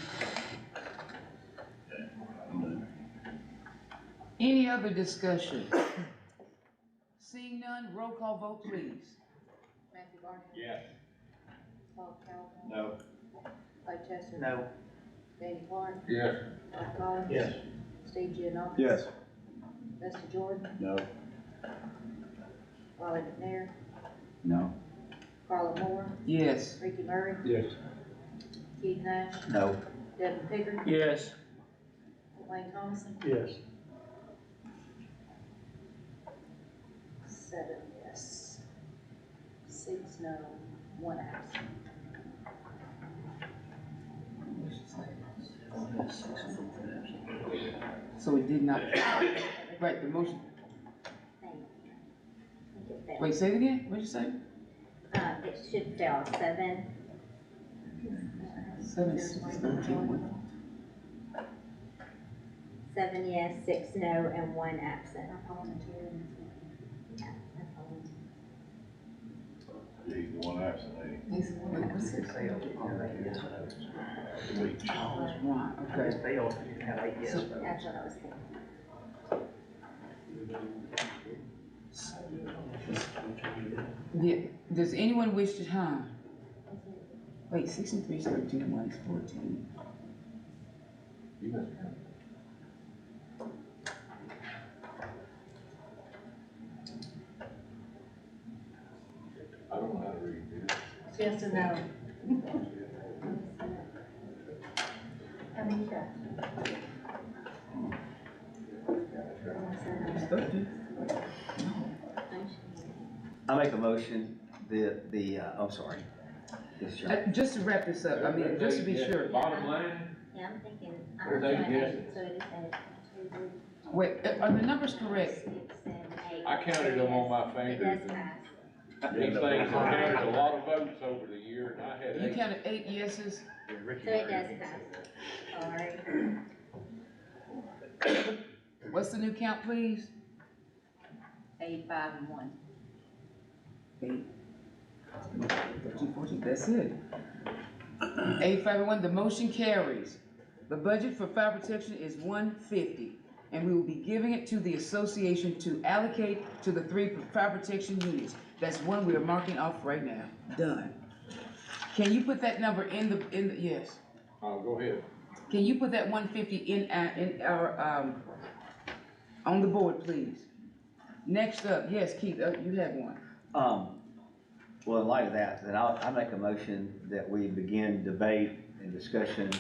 Any other discussion? Seeing none, roll call vote, please. Matthew Barnett. Yes. Paul Calhoun. No. Clay Chester. No. Danny Clark. Yes. Mike Collins. Yes. Steve Gianakis. Yes. Dusty Jordan. No, Wiley McNair. No. Carla Moore. Yes. Ricky Murray. Yes. Keith Nash. No. Devin Pickard. Yes. Wayne Thomason. Yes. 7 yes. 6 no. 1 absent. So it did not, right, the motion, wait, say it again, what'd you say? It should fail, 7. 7, 6, 13. 7 yes, 6 no, and 1 absent. Yeah, that's all. He's the one absent, ain't Wait, what's it? Oh, it's one, okay. Failed, you have 8 yes votes. That's what I was thinking. Yeah, does anyone wish to, wait, 6 and 3 is 13, and 1 is 14. You must I don't know how to read this. Yes or no? How many you got? It's 13. I make a motion I'm sorry. Yes, sir. Just to wrap this up, I mean, just to be sure. Bottom line, Yeah, I'm thinking, There's I'm eight showing yeses. 8, so it is 8. Wait, are the numbers correct? 6 and 8. I counted them on my It fingers. does pass. These things have counted a lot of votes over the year, and I had You 8. counted 8 yeses? So it does pass. Sorry. What's the new count, please? 8, 5, and 1. 8, 13, 14, that's it. 8, 5, and 1, the motion carries. The budget for fire protection is $150, and we will be giving it to the association to allocate to the 3 fire protection units. That's one we are marking off right now. Done. Can you put that number in the, yes. Oh, go ahead. Can you put that 150 in our, on the board, please? Next up, yes, Keith, you have one. Well, in light of that, then I make a motion that we begin debate and discussion,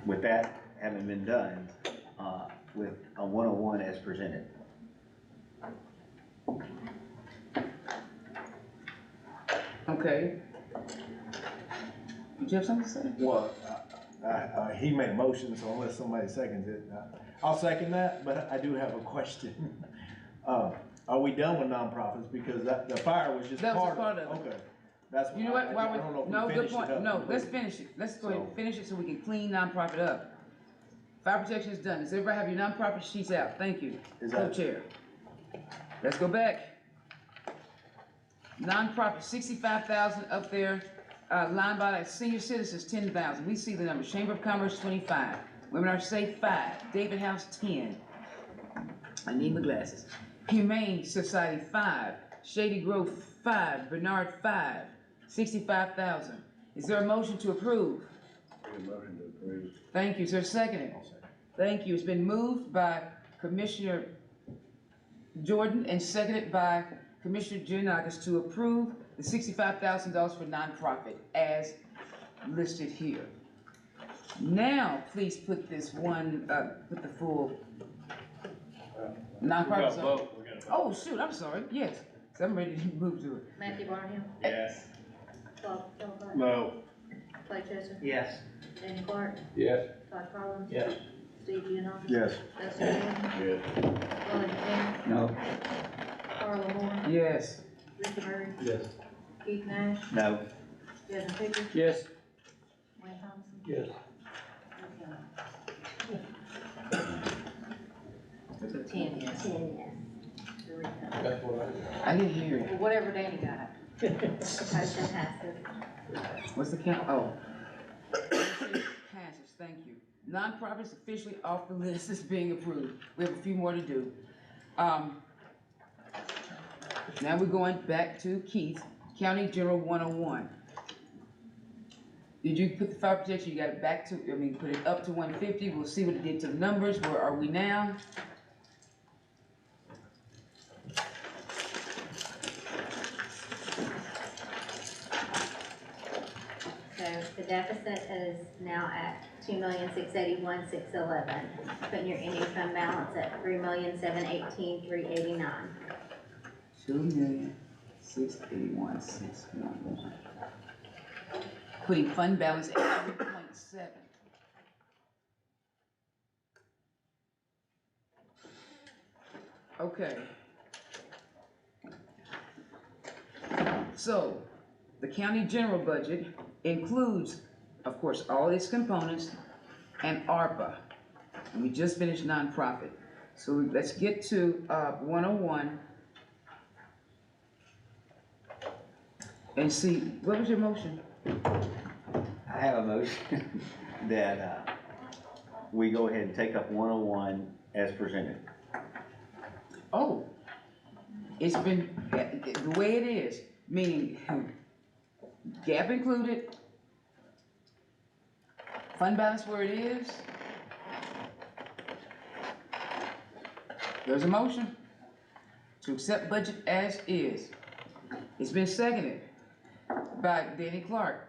with that having been done, with a 101 as presented. Okay. Did you have something to say? Well, he made a motion, so unless somebody seconds it, I'll second that, but I do have a question. Are we done with nonprofits? Because the fire was just That was a part of it. part of it. Okay. That's You know what, I while don't know if we, no, we good finished it point, up. no, let's finish it, let's go ahead and So- finish it so we can clean nonprofit up. Fire protection is done, does everybody have your nonprofit sheets out? Thank you, Is that- co-chair. Let's go back. Nonprofit, 65,000 up there, line by line, senior citizens, 10,000. We see the number. Chamber of Commerce, 25. Women are safe, 5. David House, 10. I need my glasses. Humane Society, 5. Shady Grove, 5. Bernard, 5. 65,000. Is there a motion to approve? Make a motion to approve. Thank you. Is there a second? Thank you. It's been moved by Commissioner Jordan and seconded by Commissioner Giannakis to approve the $65,000 for nonprofit as listed here. Now, please put this one, put the full nonprofit. vote. Oh, shoot, I'm sorry. Yes. So I'm ready to move to it. Matthew Barnhill, Yes. Bob Philpott, No. Clay Chester, Yes. Danny Clark, Yes. Todd Collins. Yes. Steve Giannakis. Yes. Dustin Jordan, Yes. Willie McMinn, No. Carla Moore, Yes. Ricky Murray, Yes. Keith Nash, No. Desmond Pickens, Yes. Wayne Thompson. Yes. Ten, yes. 10 yes. Three, no. That's what I didn't hear you. Well, whatever Danny got. Motion passes. What's the count? Oh. Passes, thank you. Nonprofits officially off the list is being approved. We have a few more to do. Now we're going back to Keith, County General 101. Did you put the fire protection, you got it back to, put it up to 150, we'll see what it did to the numbers, where are we now? So the deficit is now at 2,681,611, putting your ending fund balance at 3,718,389. 2,681,611. Putting fund balance at 3.7. Okay. So, the county general budget includes, of course, all its components and ARPA. And we just finished nonprofit. So let's get to 101 and see, what was your motion? I have a motion that, we go ahead and take up 101 as presented. Oh, it's been, the way it is, meaning gap included, fund balance where it is. There's a motion to accept budget as is. It's been seconded by Danny Clark.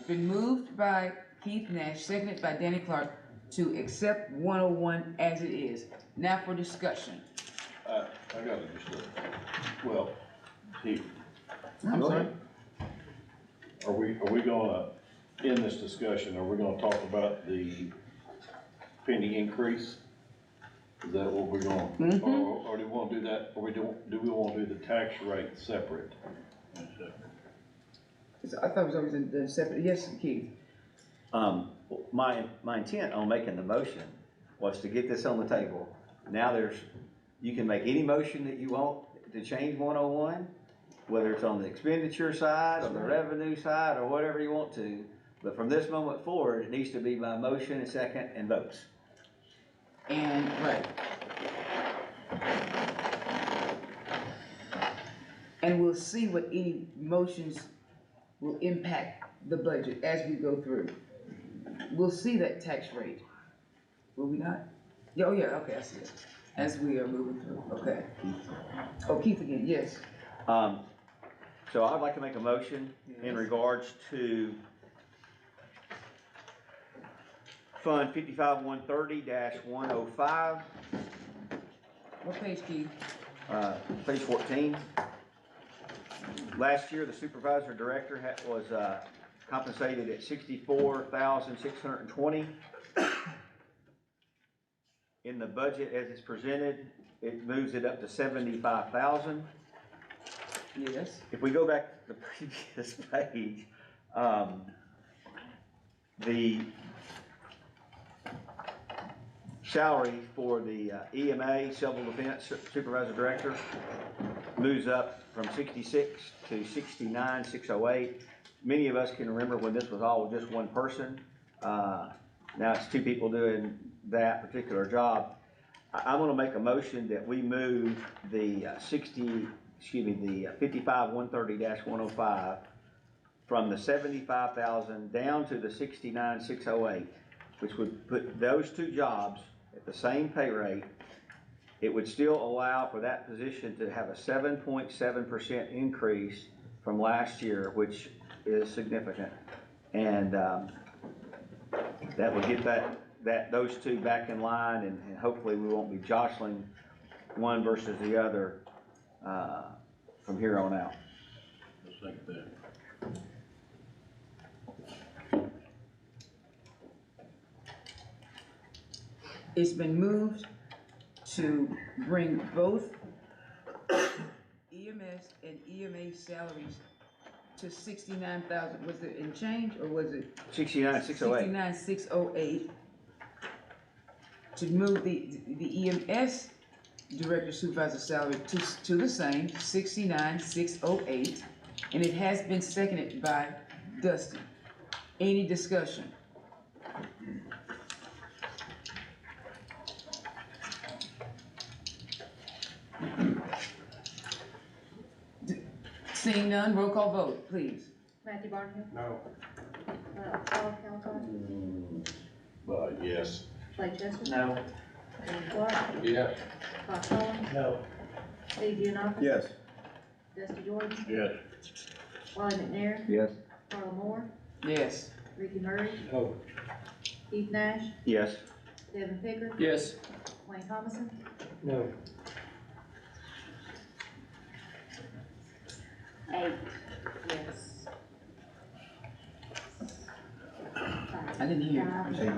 Been moved by Keith Nash, seconded by Danny Clark to accept 101 as it is. Now for discussion. I got it just well, Heath, I'm sorry. are we gonna, in this discussion, are we gonna talk about the penny increase? Is that what we're going, or do we wanna do that, or do we wanna do the tax rate separate? I thought it was always in separate, yes, Keith. My intent on making the motion was to get this on the table. Now you can make any motion that you want to change 101, whether it's on the expenditure side or the revenue side or whatever you want to. But from this moment forward, it needs to be by motion and second and votes. And, right. And we'll see what any motions will impact the budget as we go through. We'll see that tax rate. Will we not? Yeah, oh yeah, okay, I see it. As we are moving through, okay. Oh, Keith again, yes. So I'd like to make a motion in regards to Fund 55130-105. What page, Keith? Page 14. Last year, the supervisor director was compensated at $64,620. In the budget as it's presented, it moves it up to $75,000. Yes. If we go back to the previous page, the salary for the EMA, Civil Defense Supervisor Director, moves up from 66 to 69,608. many of us can remember when this was all just one person. Now it's two people doing that particular job. I'm gonna make a motion that we move the 55-130-105 from the 75,000 down to the 69,608, which would put those two jobs at the same pay rate. It would still allow for that position to have a 7.7% increase from last year, which is significant. And that would get those two back in line, and hopefully we won't be jostling one versus the other from here on out. Just like that. It's been moved to bring both EMS and EMA salaries to 69,000, was it in change, or was it? 69,608. 69,608. To move the EMS director supervisor salary to the same, 69,608, and it has been seconded by Dustin. Any discussion? Seeing none, roll call vote, please. Matthew Barnhill, No. Charles Calhoun, Yes. Blake Chester, No. Danny Clark, Yes. Bob Collins, No. Steve Gianakis. Yes. Dusty Jordan, Yes. Wally McNair, Yes. Carla Moore, Yes. Ricky Murray, No. Keith Nash, Yes. Devin Pickard, Yes. Wayne Thomason, No. 8. yes. I didn't hear.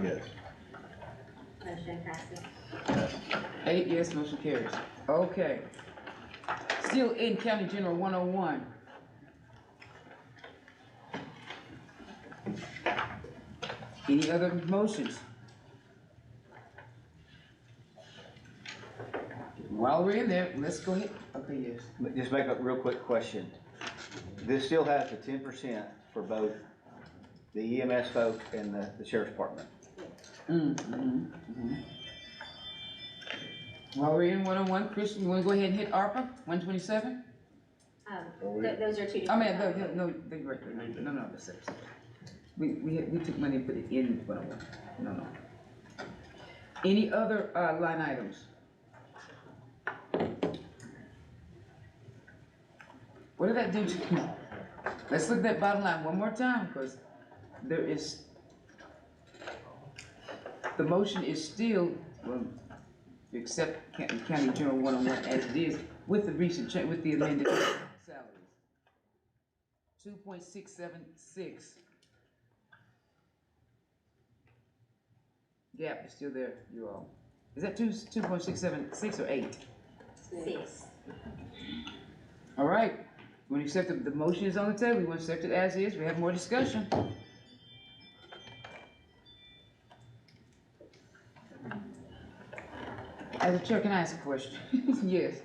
Yes. Motion passes. 8 yes, motion carries. Okay. Still in County General 101. Any other motions? While we're in there, let's go ahead. Okay, yes. Just make a real quick question. This still has the 10% for both the EMS folks and the sheriff's department. While we're in 101, Christian, you wanna go ahead and hit ARPA, 127? Those are two different. I mean, no, they're right there. No, that's it. We took money and put it in 101. No. Any other, line items? What did that do to, let's look at that bottom line one more time, because there is, the motion is still, well, to accept County General 101 as it is, with the recent change, with the amended salaries. 2.676. Gap is still there, you all. Is that 2.676 or 8? 6. All right, we want to accept the motion is on the table, we want to accept it as is, we have more discussion. As a chair, can I ask a question? Yes.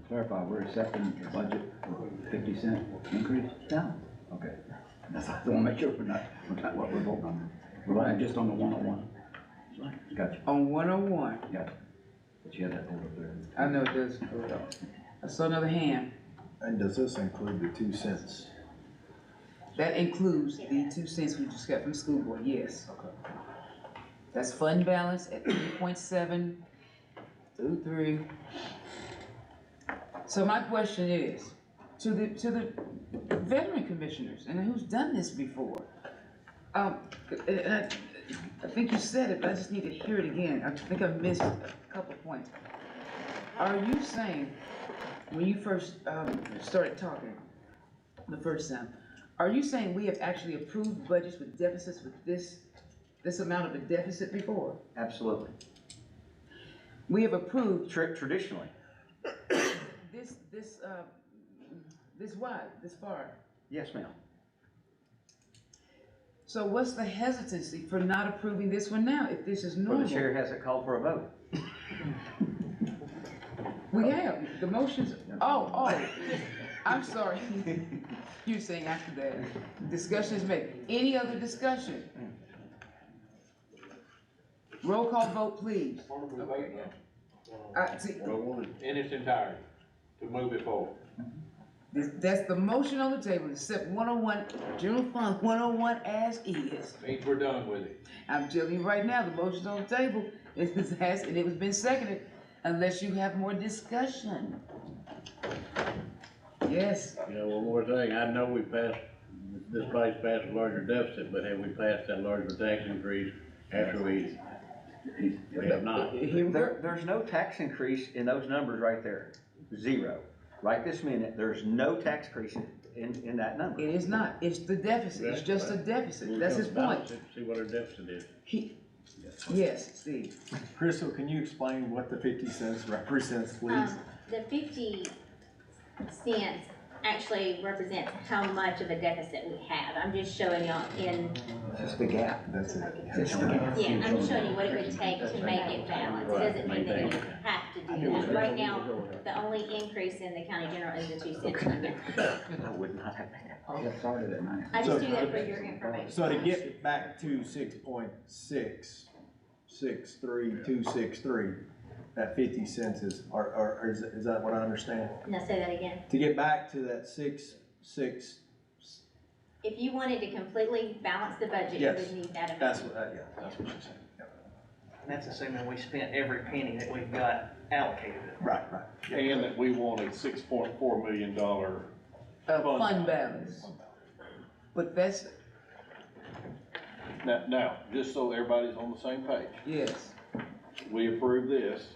Clarify, we're accepting the budget for 50-cent increase? No. Okay. That's, I wanna make sure we're not what we're voting on. We're voting just on the 101. Gotcha. On 101, Yeah. But you had that over there. I know it does, hold on. I saw another hand. And does this include the 2 cents? That includes the 2 cents we just got from the school board, yes. Okay. That's fund balance at 3.723. So my question is, to the veteran commissioners, and who's done this before? And I think you said it, but I just need to hear it again. I think I missed a couple points. Are you saying, when you first started talking the first time, are you saying we have actually approved budgets with deficits with this amount of a deficit before? Absolutely. We have approved Traditionally. this wide, this far. Yes, ma'am. So what's the hesitancy for not approving this one now, if this is Well, normal? the chair hasn't called for a vote. We have, the motions, oh, I'm sorry. You're saying after that. Discussion is made. Any other discussion? Roll call vote, please. What are we voting on? See, In its entirety, to move it forward. that's the motion on the table, except 101, general fund 101 as is. Means we're done with it. I'm telling you right now, the motion's on the table, and it was been seconded, unless you have more discussion. Yes, Yeah, one more thing, I know we passed, this body's passed a larger deficit, but have we passed that larger tax increase after we have not? There's no tax increase in those numbers right there, 0. Right this minute, there's no tax increase in that number. it is not, it's the deficit, it's just a deficit, that's his point. See what our deficit is. Yes, Steve. Crystal, can you explain what the 50 cents represents, please? The 50 cents actually represents how much of a deficit we have. I'm just showing y'all in, Just the gap. That's it. Just the gap. yeah, I'm just showing you what it would take to make it balanced. It doesn't mean that you have to do that. Right now, the only increase in the county general is the 2 cents limit. I would not have that. Get started at 9. I just do that for your information. So to get back to 6.663263, that 50 cents is that what I understand? Now say that again. To get back to that 6. If you wanted to completely balance the budget, you Yes. would need that amount. That's what that's what she's saying. Yeah. And that's assuming we spent every penny that we've got allocated. Right. Yeah. And that we want a $6.4 million Fund balance. But that's, Now, just so everybody's on the same page, yes, we approve this,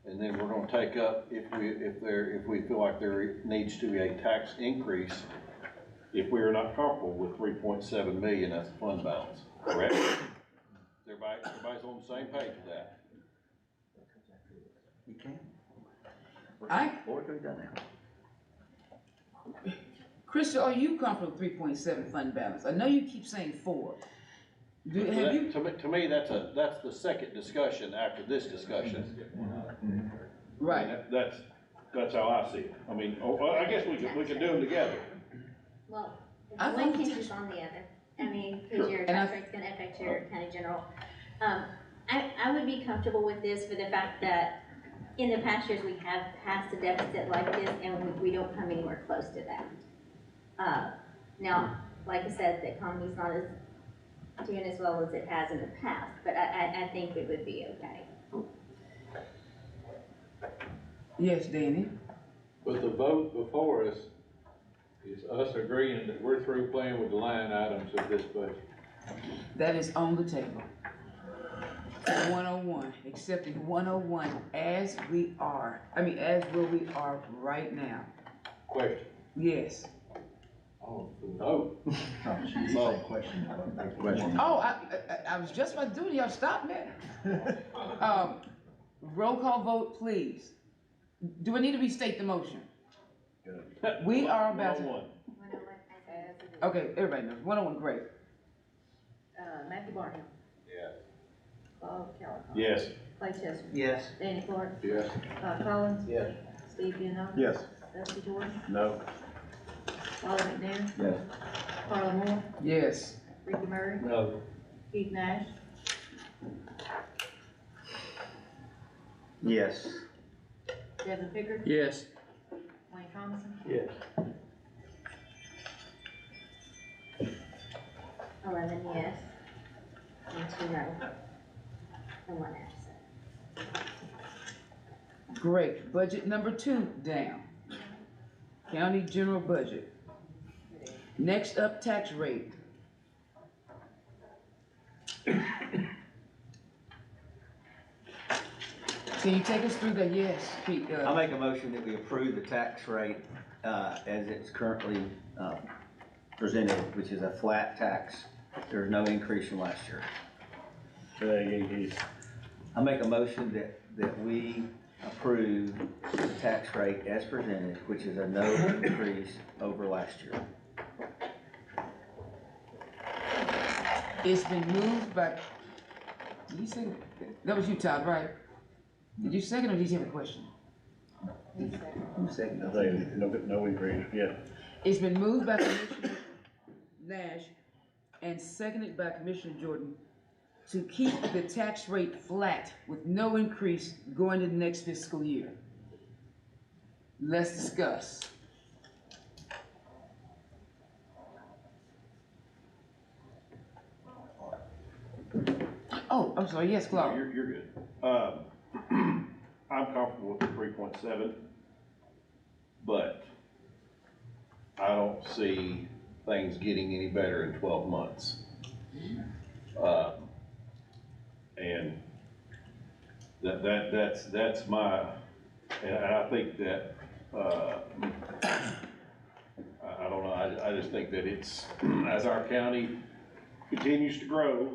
and then we're gonna take up, if we feel like there needs to be a tax increase, if we are not comfortable with 3.7 million, that's the fund balance, correct? Everybody's on the same page with that. You can. Or it could be done now. Crystal, are you comfortable with 3.7 fund balance? I know you keep saying 4. Have you? To me, that's the second discussion after this discussion. Right. That's how I see it. I mean, I guess we can do them together. Well, I one think- hinges on the other. I mean, because your And tax rate's gonna affect your county general. I would be comfortable with this for the fact that in the past years, we have passed a deficit like this and we don't come anywhere close to that. Now, like I said, the economy's not doing as well as it has in the past, but I think it would be okay. Yes, Danny? But the vote before us is us agreeing that we're through playing with the line items of this budget. That is on the table. 101, accepting 101 as we are. As where we are right now. Question. Yes. Oh, the vote. She's saying question. Oh, I was just about to do it. Y'all stop me. Roll call vote, please. Do I need to restate the motion? We are about to. 101. Okay, everybody knows. 101, great. Matthew Barnhill. Yes. Bob Callaghan. Yes. Clay Chester. Yes. Danny Clark. Yes. Collins. Yes. Steve Vianon. Yes. Dusty Jordan. No. Wally McNair. Yes. Carla Moore. Yes. Ricky Murray. No. Keith Nash. Yes. Devin Pickard. Yes. Wayne Thomason. Yes. 11 yes, and 2 no, and 1 absent. Great. Budget number 2 down. County general budget. Next up, tax rate. Can you take us through the, yes, Pete? I'll make a motion that we approve the tax rate, as it's currently, presented, which is a flat tax. There's no increase from last year. I make a motion that we approve the tax rate as presented, which is a no increase over last year. It's been moved by, did you say, that was you, Todd, right? Did you second or did you have a question? Who seconded? I say, no increase, yeah. It's been moved by Commissioner Nash and seconded by Commissioner Jordan to keep the tax rate flat with no increase going into the next fiscal year. Let's discuss. Oh, I'm sorry, yes, Claude. You're good. I'm comfortable with the 3.7, but I don't see things getting any better in 12 months. And that's my, and I think that, I don't know, I just think that it's, as our county continues to grow,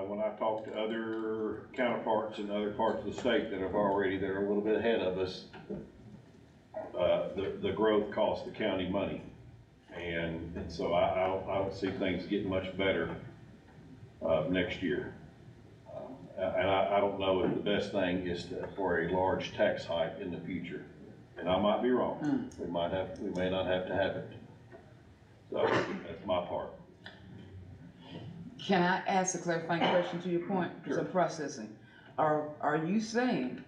when I talk to other counterparts in other parts of the state that are a little bit ahead of us, the growth costs the county money. And so I don't see things getting much better, next year. And I don't know if the best thing is for a large tax hike in the future. And I might be wrong. We may not have to have it. So that's my part. Can I ask a clarifying question to your point? Because I'm processing. Are you saying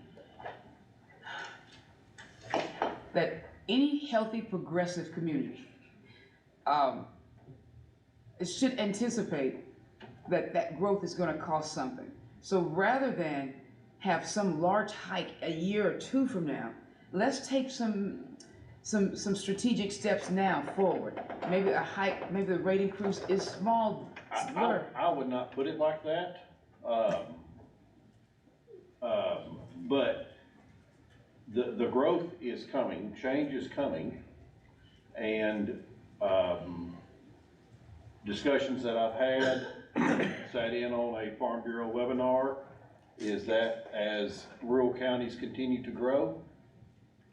that any healthy progressive community should anticipate that growth is going to cost something? So rather than have some large hike a year or two from now, let's take some strategic steps now forward. Maybe a hike, maybe the rate increase is small. I would not put it like that. But the growth is coming, change is coming, and discussions that I've had, sat in on a Farm Bureau webinar, is that as rural counties continue to grow,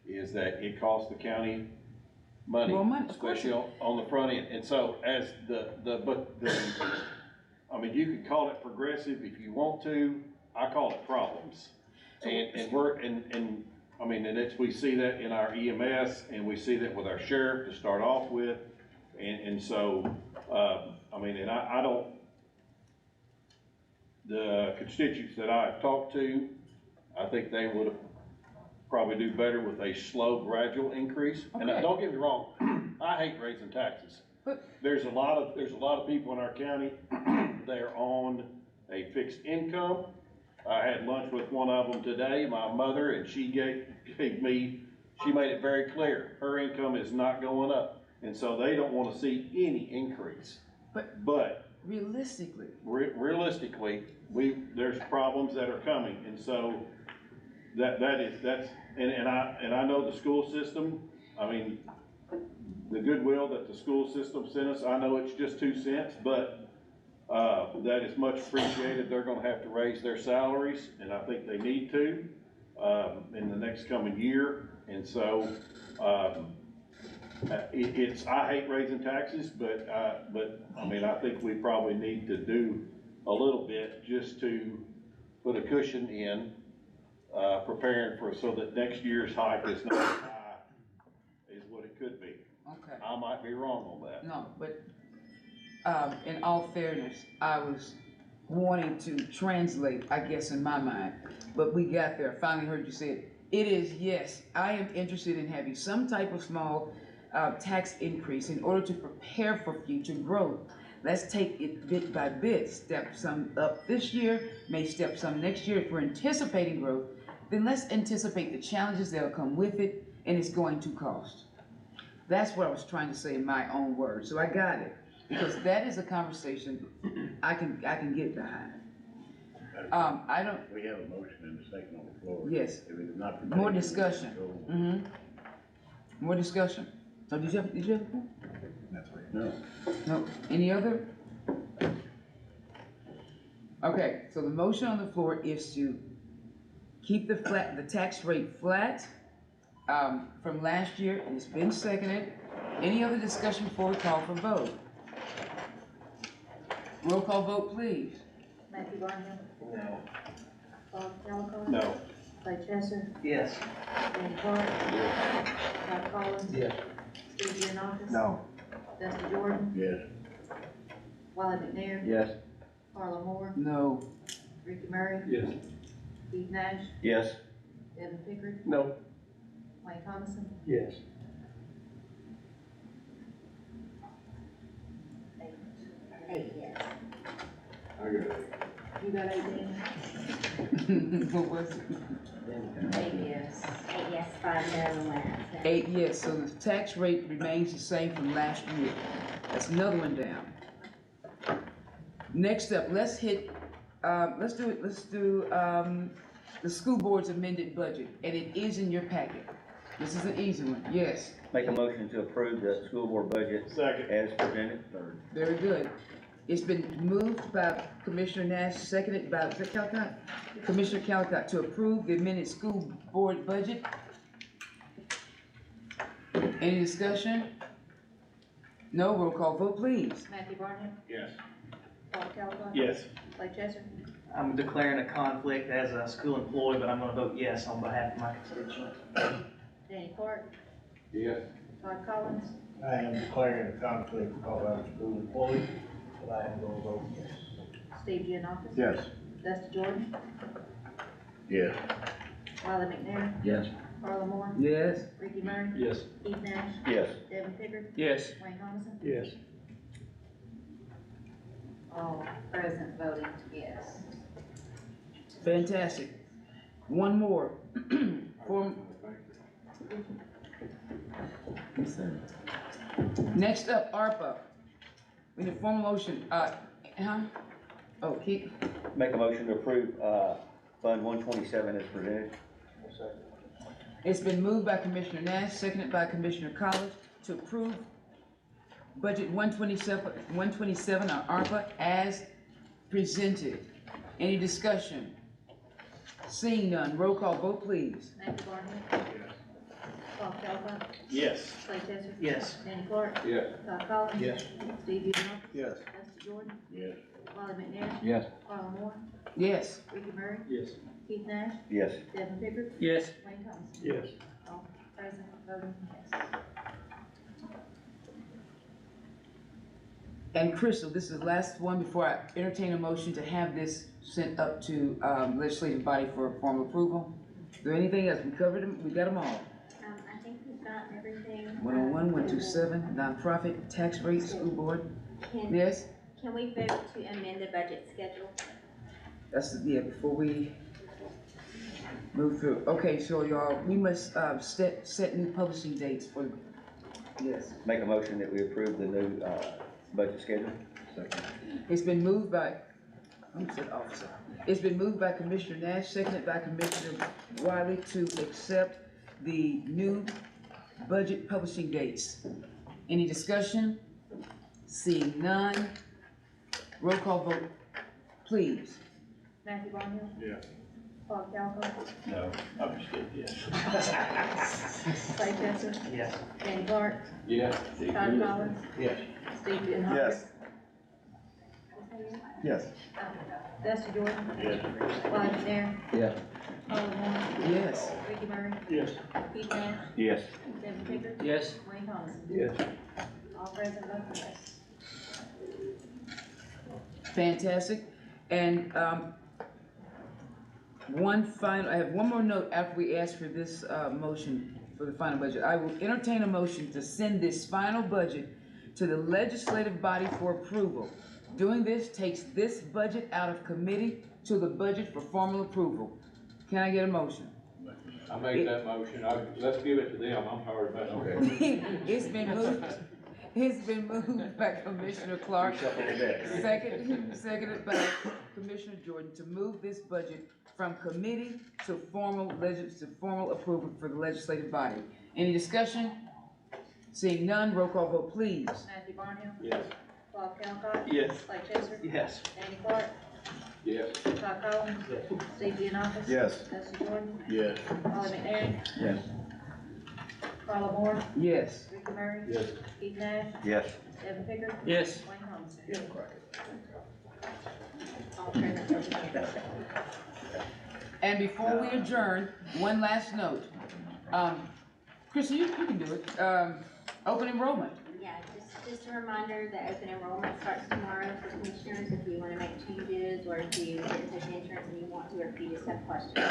is that it costs the county money, especially on the front end. And so as I mean, you could call it progressive if you want to. I call it problems. And we see that in our EMS, and we see that with our sheriff to start off with. And so, I don't, the constituents that I've talked to, I think they would probably do better with a slow, gradual increase. Okay. And don't get me wrong, I hate raising taxes. There's a lot of people in our county that are on a fixed income. I had lunch with one of them today, my mother, and she made it very clear, her income is not going up. And so they don't want to see any increase. But realistically, there's problems that are coming. And so and I know the school system, I mean, the goodwill that the school system sent us, I know it's just 2 cents, but that is much appreciated. They're gonna have to raise their salaries, and I think they need to, in the next coming year. And so, I hate raising taxes, but I mean, I think we probably need to do a little bit just to put a cushion in, preparing for, so that next year's hike is not as high as what it could be. Okay. I might be wrong on that. No, but in all fairness, I was wanting to translate, I guess, in my mind, but we got there. Finally heard you say it. It is, yes, I am interested in having some type of small tax increase in order to prepare for future growth. Let's take it bit by bit, step some up this year, may step some next year. If we're anticipating growth, then let's anticipate the challenges that'll come with it, and it's going to cost. That's what I was trying to say in my own words. So I got it, because that is a conversation I can get behind. We have a motion and a second on the floor. Yes. If it is not More discussion. More discussion. So did you have a point? That's right. No. No. Any other? Okay, so the motion on the floor is to keep the tax rate flat from last year. It's been seconded. Any other discussion before we call for vote? Roll call vote, please. Matthew Barnhill. No. Bob Delacorte. No. Clay Chester, Yes. Danny Clark, Todd Collins, Yes. Steve Giannakis. No. Dusty Jordan, Yes. Wiley McNair, Yes. Carla Moore, No. Ricky Murray, Yes. Keith Nash, Yes. Devin Pickard, No. Wayne Thomason, Yes. Eight yes. I got it. you got 18? What was it? 8 yes. Eight yes, 5 no, and 1 absent. 8 yes, so the tax rate remains the same from last year. That's another one down. Next up, let's do the school board's amended budget, and it is in your packet. This is an easy one, yes, Make a motion to approve the school board budget Second. as presented. Third. very good. It's been moved by Commissioner Nash, seconded by, is that Calcott? Commissioner Calcott, to approve the amended school board budget. Any discussion? No, roll call vote, please. Matthew Barnham, Yes. Paul Calvin, Yes. Clay Chester, I'm declaring a conflict as a school employee, but I'm gonna vote yes on behalf of my constituents. Danny Clark, Yes. Todd Collins, I am declaring a conflict because I'm a school employee, but I am gonna vote yes. Steve Giannakis. Yes. Dusty Jordan, Yes. Wiley McNair, Yes. Carla Moore, Yes? Ricky Murray, Yes. Keith Nash, Yes. Devin Pickard, Yes. Wayne Thomason. Yes. All present voting yes. Fantastic. One more. Next up, ARPA. We need a formal motion, Oh, Keith, Make a motion to approve, Fund 127 as presented. it's been moved by Commissioner Nash, seconded by Commissioner Collins to approve budget 127 on ARPA as presented. Any discussion? Seeing none, roll call vote please. Matthew Barnham, Paul Calvin, Yes. Clay Chester, Yes. Danny Clark, Yes. Todd Collins. Yes. Steve Giannakis, Yes. Dusty Jordan, Yes. Wiley McNair, Yes. Carla Moore, Yes. Ricky Murray, Yes. Keith Nash, Yes. Devin Pickard, Yes. Wayne Thomason. Yes. All present voting yes. And Crystal, this is the last one before I entertain a motion to have this sent up to legislative body for formal approval. Is there anything else? We covered them, we got them all. I think we've got everything. 101, 127, nonprofit, tax rate, school board. Can, Yes? can we vote to amend the budget schedule? That's, yeah, before we move through. Okay, so y'all, we must set new publishing dates for, yes. Make a motion that we approve the new, budget schedule. It's been moved by, who said officer? It's been moved by Commissioner Nash, seconded by Commissioner Wiley to accept the new budget publishing dates. Any discussion? Seeing none, roll call vote, please. Matthew Barnham, Yeah. Paul Calvin, No, I'm just kidding, yes. Clay Chester, Yes. Danny Clark, Yes. Todd Collins, Yes. Steve Giannakis. Yes. Yes. Dusty Jordan, Yes. Wiley McNair, Yes. Carla Moore, Yes. Ricky Murray, Yes. Keith Nash, Yes. Devin Pickard, Yes. Wayne Thomason. Yes. All present voting yes. Fantastic. And I have one more note after we ask for this motion for the final budget. I will entertain a motion to send this final budget to the legislative body for approval. Doing this takes this budget out of committee to the budget for formal approval. Can I get a motion? I make that motion. Let's give it to them. I'm hard about it. It's been moved by Commissioner Clark, seconded by Commissioner Jordan to move this budget from committee to formal approval for the legislative body. Any discussion? Seeing none, roll call vote please. Matthew Barnham, Yes. Paul Calvin, Yes. Clay Chester, Yes. Danny Clark, Yes. Todd Collins, Steve Giannakis. Yes. Dusty Jordan, Yes. Wiley McNair, Yes. Carla Moore, Yes. Ricky Murray, Yes. Keith Nash, Yes. Devin Pickard, Yes. Wayne Thomason. All present voting yes. And before we adjourn, one last note. Chris, you can do it. Open enrollment. Yeah, just a reminder that open enrollment starts tomorrow for commissioners, if you wanna make changes, or if you didn't take insurance and you want to, or if you just have questions.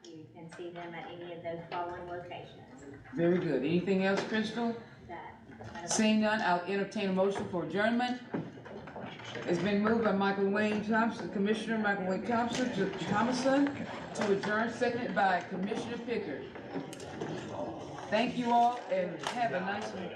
You can see them at any of those following locations. Very good. Anything else, Crystal? Seeing none, I'll entertain a motion for adjournment. It's been moved by Michael Wayne Thompson, Commissioner Michael Wayne Thompson, to adjourn, seconded by Commissioner Pickard. Thank you all, and have a nice week.